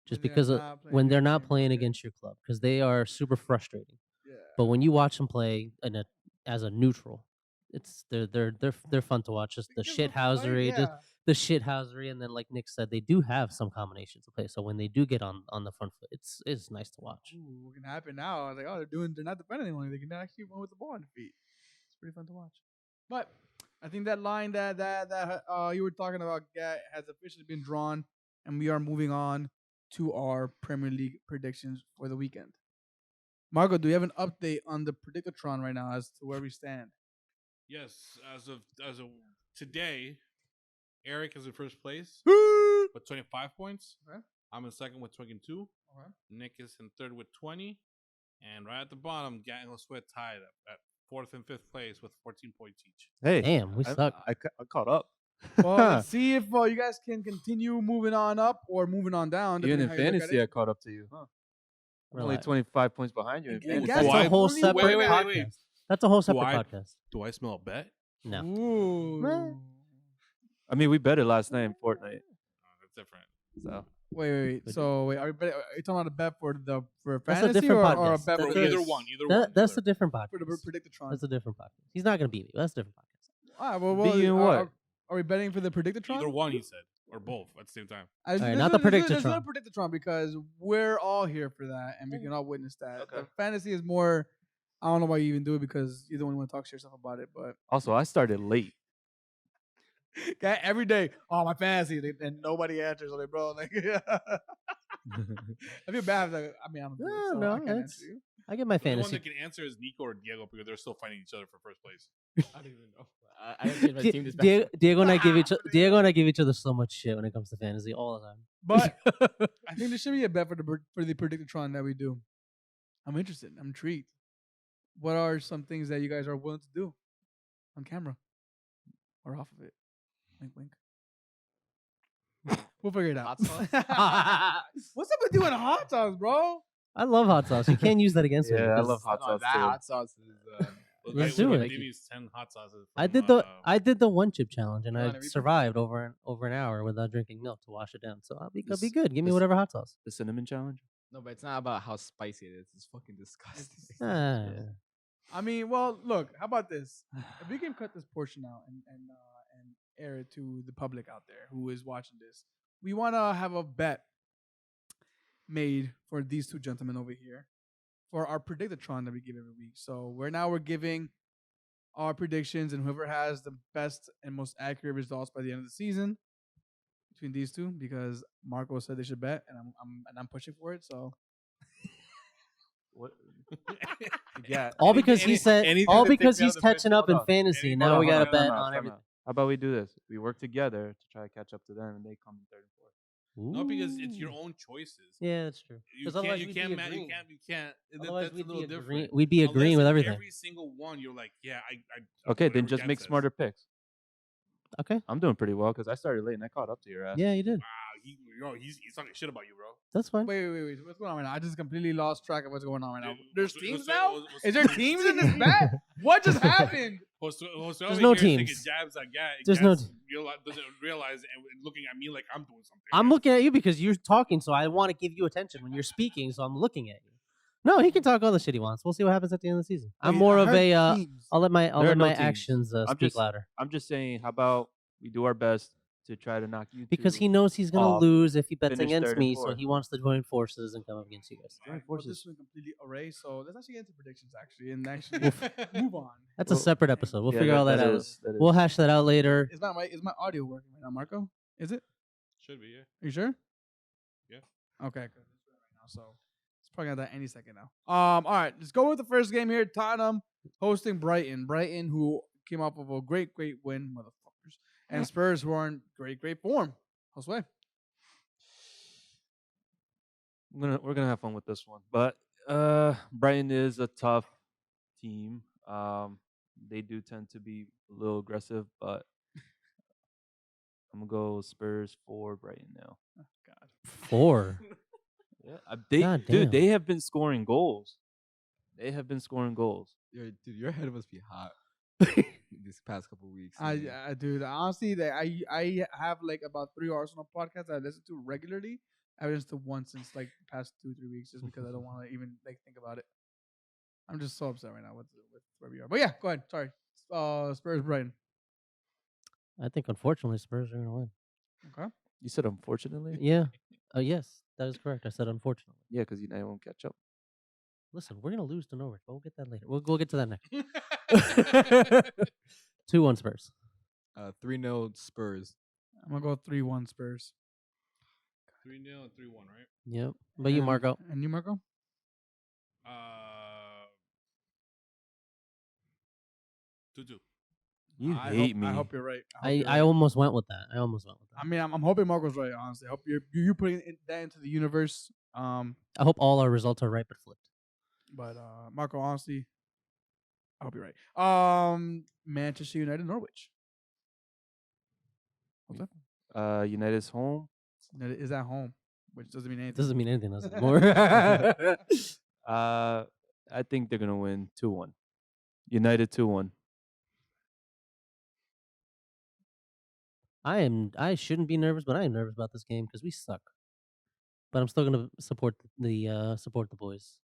C: Just because when they're not playing against your club, because they are super frustrating.
A: Yeah.
C: But when you watch them play as a neutral, they're fun to watch. Just the shithousery, just the shithousery, and then like Nick said, they do have some combinations to play. So when they do get on the front foot, it's nice to watch.
A: Ooh, what can happen now? I was like, oh, they're not defending anyone. They can actually run with the ball on their feet. It's pretty fun to watch. But I think that line that you were talking about, Gat, has officially been drawn, and we are moving on to our Premier League predictions for the weekend. Marco, do you have an update on the Predictatron right now as to where we stand?
B: Yes, as of today, Eric is in first place
A: Okay.
B: with 25 points. I'm in second with 22. Nick is in third with 20. And right at the bottom, Gat and Sweat tied up at fourth and fifth place with 14 points each.
D: Hey,
C: Damn, we suck.
D: I caught up.
A: Well, let's see if you guys can continue moving on up or moving on down.
D: Even
A: depending
D: in
A: how you look at
D: fantasy,
A: it.
D: I caught up to you. Huh? I'm only
C: Relax.
D: 25 points behind you in
A: Yeah,
D: fantasy.
A: Gat's
C: That's
A: the
C: a whole
A: only
C: separate
A: way-
C: podcast. That's a whole separate
B: I-
C: podcast.
B: Do I smell a bet?
C: No.
A: Ooh.
D: I mean, we betted last night in Fortnite.
B: That's different.
D: So
A: Wait.
C: Good
A: So wait, are you talking about a bet for
C: That's a
A: fantasy
C: different
A: or a
C: podcast.
A: bet
C: That's
A: for
C: a-
B: Either
A: this?
B: one.
C: That's a
B: either.
C: different
A: For the
C: podcast.
A: Predictatron.
C: That's a different podcast. He's not gonna beat me. That's a different podcast.
A: All right, well,
D: Beat you in what?
A: Are we betting for the Predictatron?
B: Either one, he said, or both at the same time.
A: All
C: right, not the
A: Let's do the
C: Predictatron.
A: Predictatron because we're all here for that and we can all witness that.
D: Okay.
A: The fantasy is more. I don't know why you even do it because you don't want to talk to yourself about it. But
D: also, I started late.
A: every day, oh my fantasy, and nobody answers. Like, bro, like, I feel bad. Like, I mean, I don't do it, so
C: No,
A: I can't
C: it's-
A: answer you.
C: I get my
B: The only one
C: fantasy.
B: that can answer is Nico or Diego because they're still fighting each other for first place.
E: I don't even know. I didn't change my team this past
C: Diego and I give each other so much shit when it comes to fantasy all the time.
A: But I think there should be a bet for the Predictatron that we do. I'm interested. I'm intrigued. What are some things that you guys are willing to do on camera or off of it? Wink, wink. We'll figure it out.
E: Hot sauce?
A: What's up with doing hot sauce, bro?
C: I love hot sauce. You can't use that against me.
D: Yeah, I
C: because
D: love hot
E: No,
D: sauce
E: that
D: too.
E: hot sauce is.
C: Let's do it.
B: Give me 10 hot sauces.
C: I
B: from,
C: did the one chip challenge and
A: Hold on,
C: I
A: have you been-
C: survived over an hour without drinking milk to wash it down. So I'll be
D: This-
C: good. Give me
D: this-
C: whatever hot sauce.
D: The cinnamon challenge.
E: No, but it's not about how spicy it is. It's fucking disgusting.
C: Ah.
A: I mean, well, look. How about this? If we can cut this portion out and air it to the public out there who is watching this, we want to have a bet made for these two gentlemen over here for our Predictatron that we give every week. So we're giving our predictions, and whoever has the best and most accurate results by the end of the season between these two, because Marco said they should bet, and I'm pushing for it. So
D: What? Yeah.
C: All because he said.
B: anything
C: All
B: that takes
C: because
B: me out
C: he's
B: of the picture.
C: catching up in
D: Hold on.
C: fantasy. And
B: Hold
C: now
B: on,
C: we got
B: hold
C: to
B: on,
C: bet on
D: Time
C: everything.
D: out. How about we do this? We work together to try to catch up to them, and they come in third and fourth.
B: No, because it's your
C: Ooh.
B: own choices.
C: Yeah, that's true.
B: You
C: 'Cause
B: can't.
C: otherwise
B: You
C: we'd
B: can't.
C: be
B: You
C: agreeing.
B: can't. You can't.
C: Otherwise
B: That's a
C: we'd
B: little
C: be
B: different.
C: agreeing. We'd be agreeing with
B: Unless
C: everything.
B: Every single one, you're like, yeah,
D: Okay, then
B: whatever
D: just
B: Gat
D: make
B: says.
D: smarter picks.
C: Okay.
D: I'm doing pretty well because I started late and I caught up to your ass.
C: Yeah, you did.
B: Wow, he's talking shit about you, bro.
C: That's fine.
A: wait. What's going on right now? I just completely lost track of what's going on right now.
B: Yeah,
A: There's
B: what's-
A: teams
B: what's-
A: now?
B: what's-
A: Is there teams in this bet? What just happened?
C: There's no teams.
B: Jabs at Gat.
C: There's no
B: Gat doesn't realize and looking at me like I'm doing something.
C: I'm looking at you because you're talking, so I want to give you attention when you're speaking. So I'm looking at you. No, he can talk all the shit he wants. We'll see what happens at the end of the season. I'm
A: Wait,
C: more
A: I
C: of
A: heard
C: a.
A: teams.
C: I'll let my
D: There are no teams.
C: actions
D: I'm
C: speak
D: just-
C: louder
D: I'm just saying, how about we do our best to try to knock you
C: because
D: two
C: he knows he's gonna
D: off,
C: lose if he bets
D: finish
C: against
D: third and
C: me. So
D: fourth.
C: he wants to join forces and come up against you guys.
A: All right, well, this one completely array. So let's actually get into predictions actually, and actually move on.
C: That's a
D: Well,
C: separate episode. We'll
D: Yeah,
C: figure all that out.
D: that
C: We'll hash that out later.
A: Is my audio working right now, Marco? Is it?
B: Should be, yeah.
A: Are you sure?
B: Yeah.
A: Okay, good. It's right now, so it's probably not that any second now. All right, let's go with the first game here. Tottenham hosting Brighton. Brighton, who came off of a great win, motherfuckers, and Spurs, who are in great form. Josue.
D: We're gonna have fun with this one, but Brighton is a tough team. they do tend to be a little aggressive, but I'm gonna go Spurs 4 Brighton now.
A: God.
C: 4.
D: Yeah,
C: God
D: dude,
C: damn.
D: they have been scoring goals. They have been scoring goals.
E: Dude, your head must be hot this past couple weeks.
A: Dude, honestly, I have like about 3 Arsenal podcasts I listen to regularly. I listened to one since like the past 2-3 weeks, just because I don't want to even like think about it. I'm just so upset right now with where we are. But yeah, go ahead. Sorry, Spurs Brighton.
C: I think unfortunately Spurs are gonna win.
A: Okay.
D: You said unfortunately.
C: Yeah. Yes, that is correct. I said unfortunately.
D: Yeah, because United won't catch up.
C: Listen, we're gonna lose to Norwich, but we'll get that later. We'll get to that next. 2-1 Spurs.
E: 3-0 Spurs.
A: I'm gonna go 3-1 Spurs.
B: 3-0 and 3-1, right?
C: Yep. But you, Marco.
A: And you, Marco?
B: 2-2.
D: You
A: I
D: hate
A: hope,
D: me.
A: I hope you're right.
C: I almost went with that.
A: I mean, I'm hoping Marco's right. Honestly, I hope you're putting that into the universe.
C: I hope all our results are right but flipped.
A: But Marco, honestly, I hope you're right. Manchester United, Norwich. What's that?
D: United's home.
A: United is at home, which doesn't mean
C: It
A: anything.
C: doesn't mean anything else anymore.
D: I think they're gonna win 2-1. United 2-1.
C: I shouldn't be nervous, but I am nervous about this game because we suck. But I'm still gonna support the boys.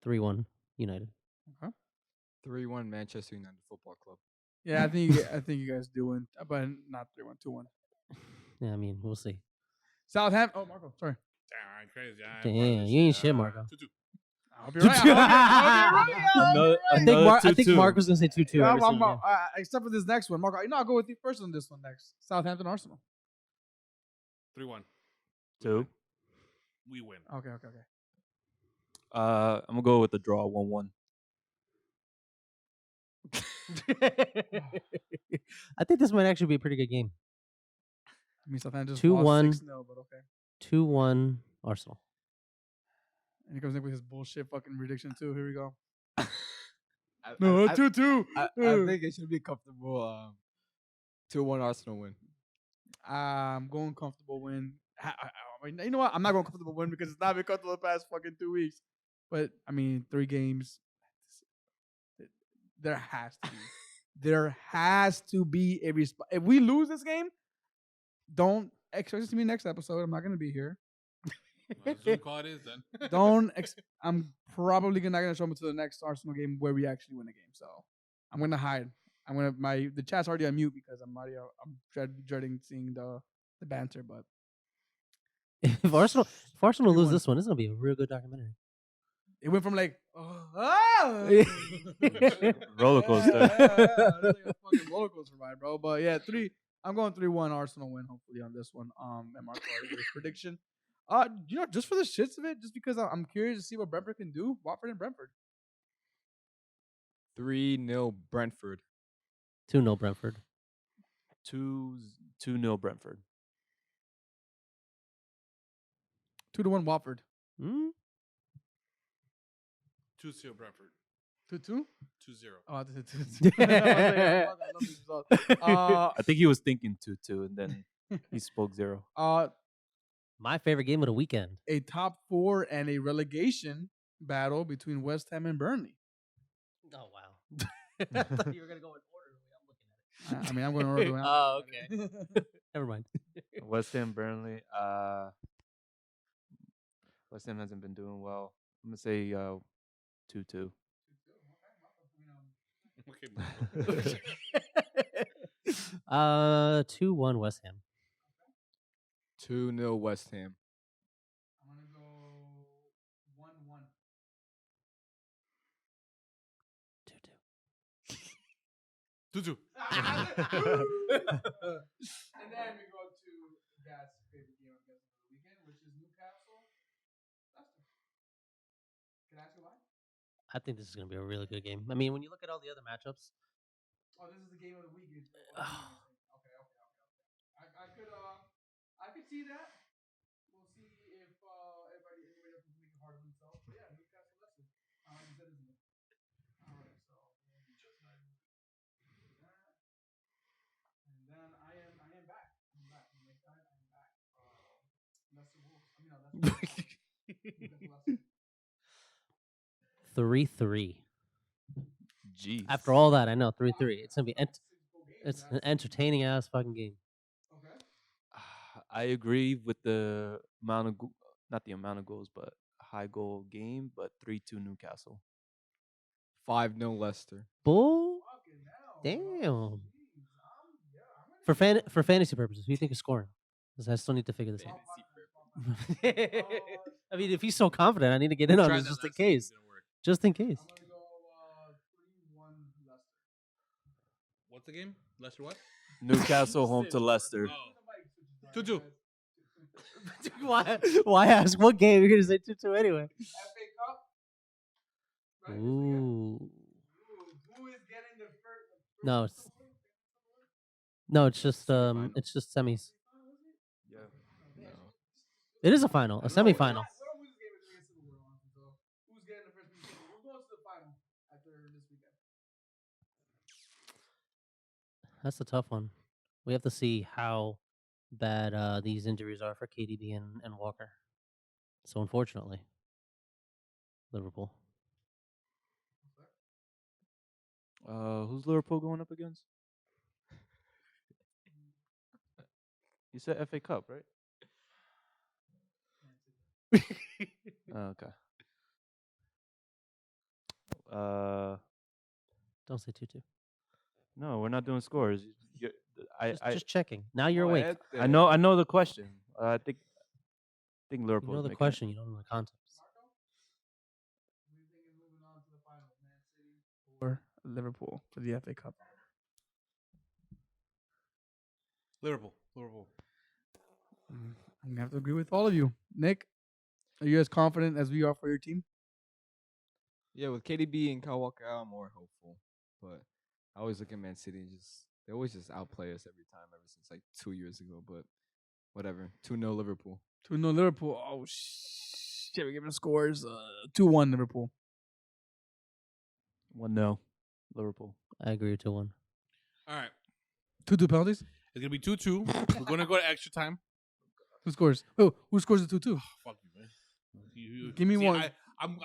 C: 3-1 United.
E: 3-1 Manchester United Football Club.
A: Yeah, I think you guys do win, but not 3-1, 2-1.
C: Yeah, I mean we'll see.
A: Southampton. Oh, Marco, sorry.
B: Damn, crazy.
C: Damn, you ain't shit, Marco.
B: 2-2.
A: I hope you're right.
C: I think Mark was gonna say 2-2.
A: Yeah,
C: every single game.
A: except for this next one, Marco. I'll go with you first on this one next. Southampton, Arsenal.
B: 3-1.
D: 2.
B: We win.
A: Okay.
D: I'm gonna go with the draw 1-1.
C: I think this might actually be a pretty good game.
A: I mean, Southampton just
C: 2-1.
A: lost 6-0, but okay.
C: 2-1 Arsenal.
A: And he comes Nick with his bullshit fucking prediction too. Here we go.
E: No,
A: 2-2.
E: I think it should be comfortable. 2-1 Arsenal win.
A: I'm going comfortable win. You know what? I'm not going comfortable win because it's not been comfortable the past fucking 2 weeks. But I mean, 3 games. There has to be. There has to be a response. If we lose this game, don't expect us to be next episode. I'm not going to be here.
B: Zoom call it is then.
A: I'm probably not going to show up to the next Arsenal game where we actually win a game. So I'm going to hide. The chat's already on mute because I'm dreading seeing the banter. But
C: If Arsenal lose
A: 3-1.
C: this one, it's gonna be a real good documentary.
A: it went from like
D: Roller coaster.
A: It's like a fucking roller coaster ride, bro. But yeah, I'm going 3-1 Arsenal win hopefully on this one. And Marco already gave his prediction. Just for the shits of it, just because I'm curious to see what Brentford can do. Watford and Brentford.
E: 3-0 Brentford.
C: 2-0 Brentford.
D: 2-0 Brentford.
A: 2-1 Watford.
B: 2-0 Brentford.
A: 2-2.
B: 2-0.
A: Oh, I did 2-2.
D: I think he was thinking 2-2, and then he spoke 0.
C: My favorite game of the weekend.
A: A top 4 and a relegation battle between West Ham and Burnley.
C: Oh wow! I thought you were gonna go in order. I'm looking at it.
A: I mean, I'm going to order.
C: Oh, okay. Never mind.
D: West Ham, Burnley. West Ham hasn't been doing well. I'm gonna say 2-2.
B: Okay.
C: 2-1 West Ham.
E: 2-0 West Ham.
A: I'm going to go 1-1.
C: 2-2.
B: 2-2.
A: And then we go to Dad's favorite game of the weekend, which is Newcastle. Leicester. Can I ask you why?
C: I think this is gonna be a really good game. I mean, when you look at all the other matchups,
A: Oh, this is the game of the week. Okay. I could see that. We'll see if anybody else is making hard on themselves. But yeah, Newcastle Leicester. Like you said, isn't it? All right, so
C: 3-3.
D: Jeez.
C: After all that, I know 3-3. It's gonna be it's an entertaining ass fucking game.
D: I agree with the amount of not the amount of goals, but high goal game, but 3-2 Newcastle.
E: 5-0 Leicester.
C: Bull. Damn. For fantasy purposes, who do you think is scoring? Because I still need to figure this out. I mean, if he's so confident, I need to get in on
B: Tried
C: this
B: that
C: just in
B: last week,
C: case.
B: didn't work.
C: Just in case.
A: I'm gonna go 3-1 Leicester.
B: What's the game? Leicester what?
D: Newcastle home to Leicester.
B: Oh. 2-2.
C: Why ask what game? You're gonna say 2-2 anyway.
A: FA Cup. Right?
C: Ooh.
A: Who is getting the first?
C: No, it's just
E: Semifinal?
C: it's just semis.
D: Yeah.
E: No.
C: It is a final, a semifinal.
A: Who's getting the first? We're going to the final after this weekend.
C: That's a tough one. We have to see how bad these injuries are for KDB and Walker. So unfortunately, Liverpool.
D: Who's Liverpool going up against? You said FA Cup, right? Okay.
C: Don't say 2-2.
D: No, we're not doing scores.
C: Just checking. Now you're awake.
D: I know the question. I think
C: You
D: Liverpool.
C: know the question. You don't know the context.
A: Who do you think is moving on to the final? Man City or Liverpool for the FA Cup?
B: Liverpool.
A: I'm gonna have to agree with all of you. Nick, are you as confident as we are for your team?
E: Yeah, with KDB and Kyle Walker out, I'm more hopeful. But I always look at Man City and they always just outplay us every time, ever since like 2 years ago. But whatever. 2-0 Liverpool.
A: 2-0 Liverpool. Oh shit! We're giving scores. 2-1 Liverpool.
D: 1-0 Liverpool.
C: I agree with 2-1.
B: All right.
A: 2-2 penalties.
B: It's gonna be 2-2. We're gonna go to extra time.
A: Who scores? Who scores the 2-2?
B: Fuck you, man.
A: Give me one.
B: I'm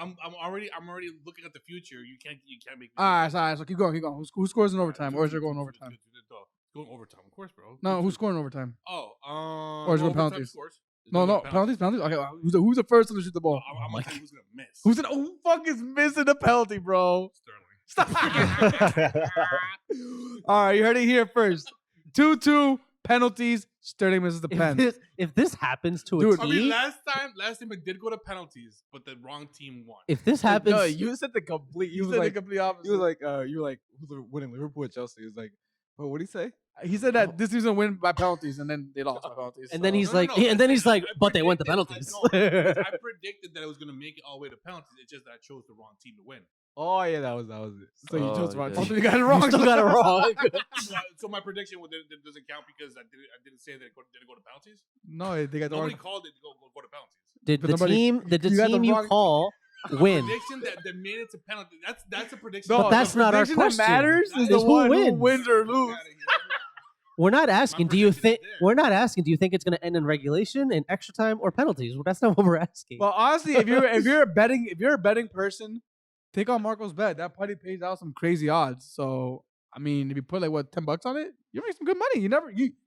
B: already looking at the future. You can't make me.
A: All right. So keep going. Who scores in overtime, or is it going overtime?
B: Going overtime, of course, bro.
A: No, who's scoring overtime?
B: Oh,
A: Or is it going
B: overtime
A: penalties?
B: scores. It's
A: No,
B: going
A: penalties. Okay, who's the first one to shoot the ball?
B: I'm gonna tell you who's gonna miss.
A: Who the fuck is missing the penalty, bro?
B: Sterling.
A: Stop. All right, you heard it here first. 2-2 penalties. Sterling misses the pen.
C: If this happens to
A: Dude,
C: a
B: I
C: team,
B: mean, last time it did go to penalties, but the wrong team won.
C: if this happens,
E: No, you said the complete.
A: You said the complete opposite.
E: You were like, who's winning, Liverpool or Chelsea? He was like, well, what did he say?
A: He said that this season win by penalties, and then they lost by penalties.
C: and then he's
B: No,
C: like,
B: no,
C: and then he's like,
B: I
C: but they went to
B: predicted-
C: penalties.
B: I predicted that it was gonna make it all the way to penalties. It's just that I chose the wrong team to win.
E: Oh yeah, that was it.
A: So you chose
D: Oh,
A: wrong.
D: yeah.
A: So you got it wrong.
C: You still got it wrong.
B: So my prediction doesn't count because I didn't say that it didn't go to penalties.
A: No, they got the
B: Nobody
A: wrong.
B: called it to go to penalties.
C: Did
A: But
C: the
A: nobody-
C: team you
A: wrong-
C: call win?
B: Prediction that made it to penalty. That's a prediction.
A: No,
C: But that's
A: the
C: not our
A: prediction that
C: question.
A: matters is
C: Is
A: the
C: who
A: one who
C: wins.
A: wins or
B: Fuck
A: lose.
B: outta here.
C: We're not asking. Do you
B: prediction is
C: think?
B: there.
C: We're not asking. Do you think it's going to end in regulation, in extra time, or penalties? Well, that's not what we're asking.
A: Well, honestly, if you're a betting person, take on Marco's bet. That probably pays out some crazy odds. So I mean, if you put like $10 on it, you make some good money.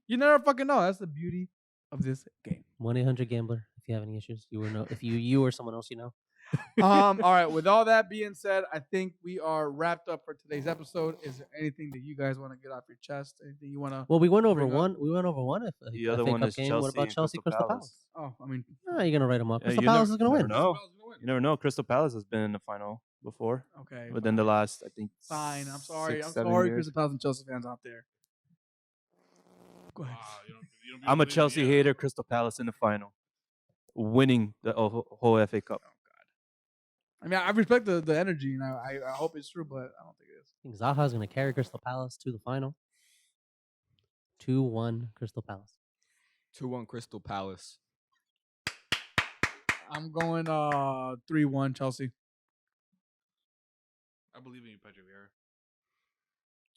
A: You never fucking know. That's the beauty of this game.
C: 1-800-GAMBLER. If you have any issues, you or someone else you know.
A: All right. With all that being said, I think we are wrapped up for today's episode. Is there anything that you guys want to get off your chest? Anything you want to?
C: Well, we went over
A: bring up?
C: one. We went over one. If
D: The other
C: FA
D: one
C: Cup
D: is
C: game.
D: Chelsea.
C: What about
D: and
C: Chelsea, Crystal Palace?
A: Oh, I mean,
C: Oh, you're gonna write them up.
D: Yeah,
C: Crystal
D: you
C: Palace
D: never-
C: is gonna win.
D: never know.
B: Crystal Palace is gonna win.
D: You never know. Crystal Palace has been in the final before,
A: okay.
D: within the last, I think.
A: Fine. I'm sorry.
D: 6,
A: I'm
D: 7
A: sorry,
D: years.
A: Crystal Palace and Chelsea fans out there. Go ahead.
B: You don't
D: I'm a
B: believe it,
D: Chelsea
B: yeah.
D: hater. Crystal Palace in the final, winning the whole FA Cup.
A: I mean, I respect the energy, and I hope it's true, but I don't think it is.
C: I think Zaha's gonna carry Crystal Palace to the final. 2-1 Crystal Palace.
E: 2-1 Crystal Palace.
A: I'm going 3-1 Chelsea.
B: I believe in you, Patrick Vieira.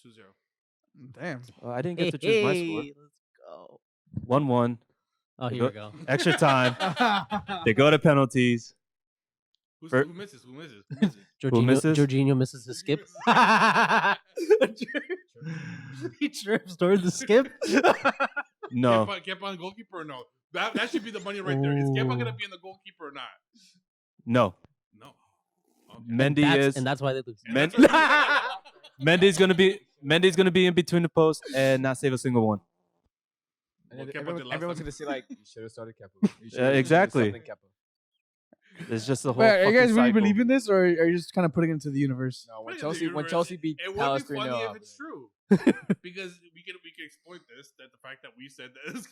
B: 2-0.
A: Damn.
D: I didn't get to choose my score.
C: Let's go.
D: 1-1.
C: Oh,
D: They
C: here we go.
D: Extra time. They go to penalties.
B: Who
D: For-
B: misses? Who misses? Who misses?
D: misses?
C: Jorginho misses the skip. He trips during the skip.
D: No.
B: Kepa goalkeeper or no? That should be the money right there. Is Kepa gonna be in the goalkeeper or not?
D: No.
B: No. Okay.
D: Mendy is.
C: And that's why they lose.
B: And that's what-
D: Mendy's gonna be in between the posts and not save a single one.
E: And
B: Well,
E: then
B: Kepa did last
E: everyone's
B: time.
E: gonna say like, you should have started Kepa. You
D: Yeah, exactly.
E: subbed in Kepa.
D: It's just the whole.
A: Wait, are you guys
D: fucking
A: really
D: cycle.
A: believing this, or are you just kind of putting it into the universe?
E: No,
B: Put
E: when
B: it in the
E: Chelsea
B: universe.
E: beat
B: It
E: Palace
B: would be
E: 3-0.
B: funny
E: I'll
B: if
E: be
B: it's true. Because we can exploit this. That the fact that we said this.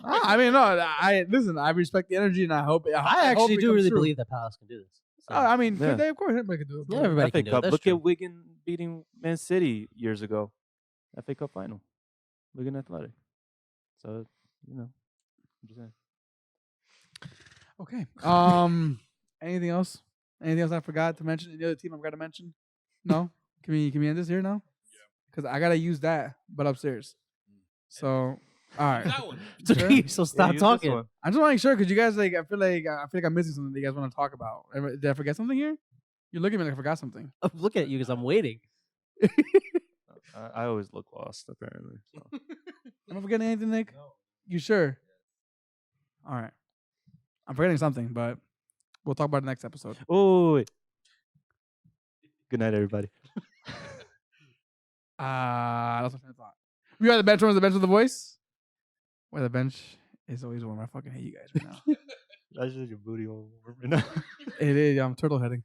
A: I mean, no. I listen. I respect the energy, and I hope.
C: I
A: hope
C: actually
A: it
C: do
A: comes
C: really
A: true.
C: believe that Palace can do this. So,
A: I mean,
D: Yeah.
A: could they? Of course, everybody could do it.
C: yeah, everybody
D: FA
C: can do it.
D: Cup.
C: That's
D: Look
C: true.
D: at Wigan beating Man City years ago. FA Cup final. Wigan Athletic. So I'm just saying.
A: Okay. Anything else? Anything else I forgot to mention? Any other team I forgot to mention? No. Can we end this here now?
B: Yeah.
A: Because I gotta use that, but upstairs. So, all right.
B: That one.
A: Sure.
C: So stop
D: use this
C: talking.
D: one.
A: I just want to make sure because you guys like. I feel like I'm missing something that you guys want to talk about. Did I forget something here? You're looking at me like I forgot something.
C: I'm looking at you because I'm waiting.
D: I always look lost apparently. So.
A: Am I forgetting anything, Nick?
E: No.
A: You sure? All right. I'm forgetting something, but we'll talk about it next episode.
D: Oh. Wait. Good night, everybody.
A: That's my train of thought. We are the Benchwarmers, the bench with the voice. Where the bench is always warm. I fucking hate you guys right now.
D: That's just your booty all over right now.
A: It is. I'm turtle heading.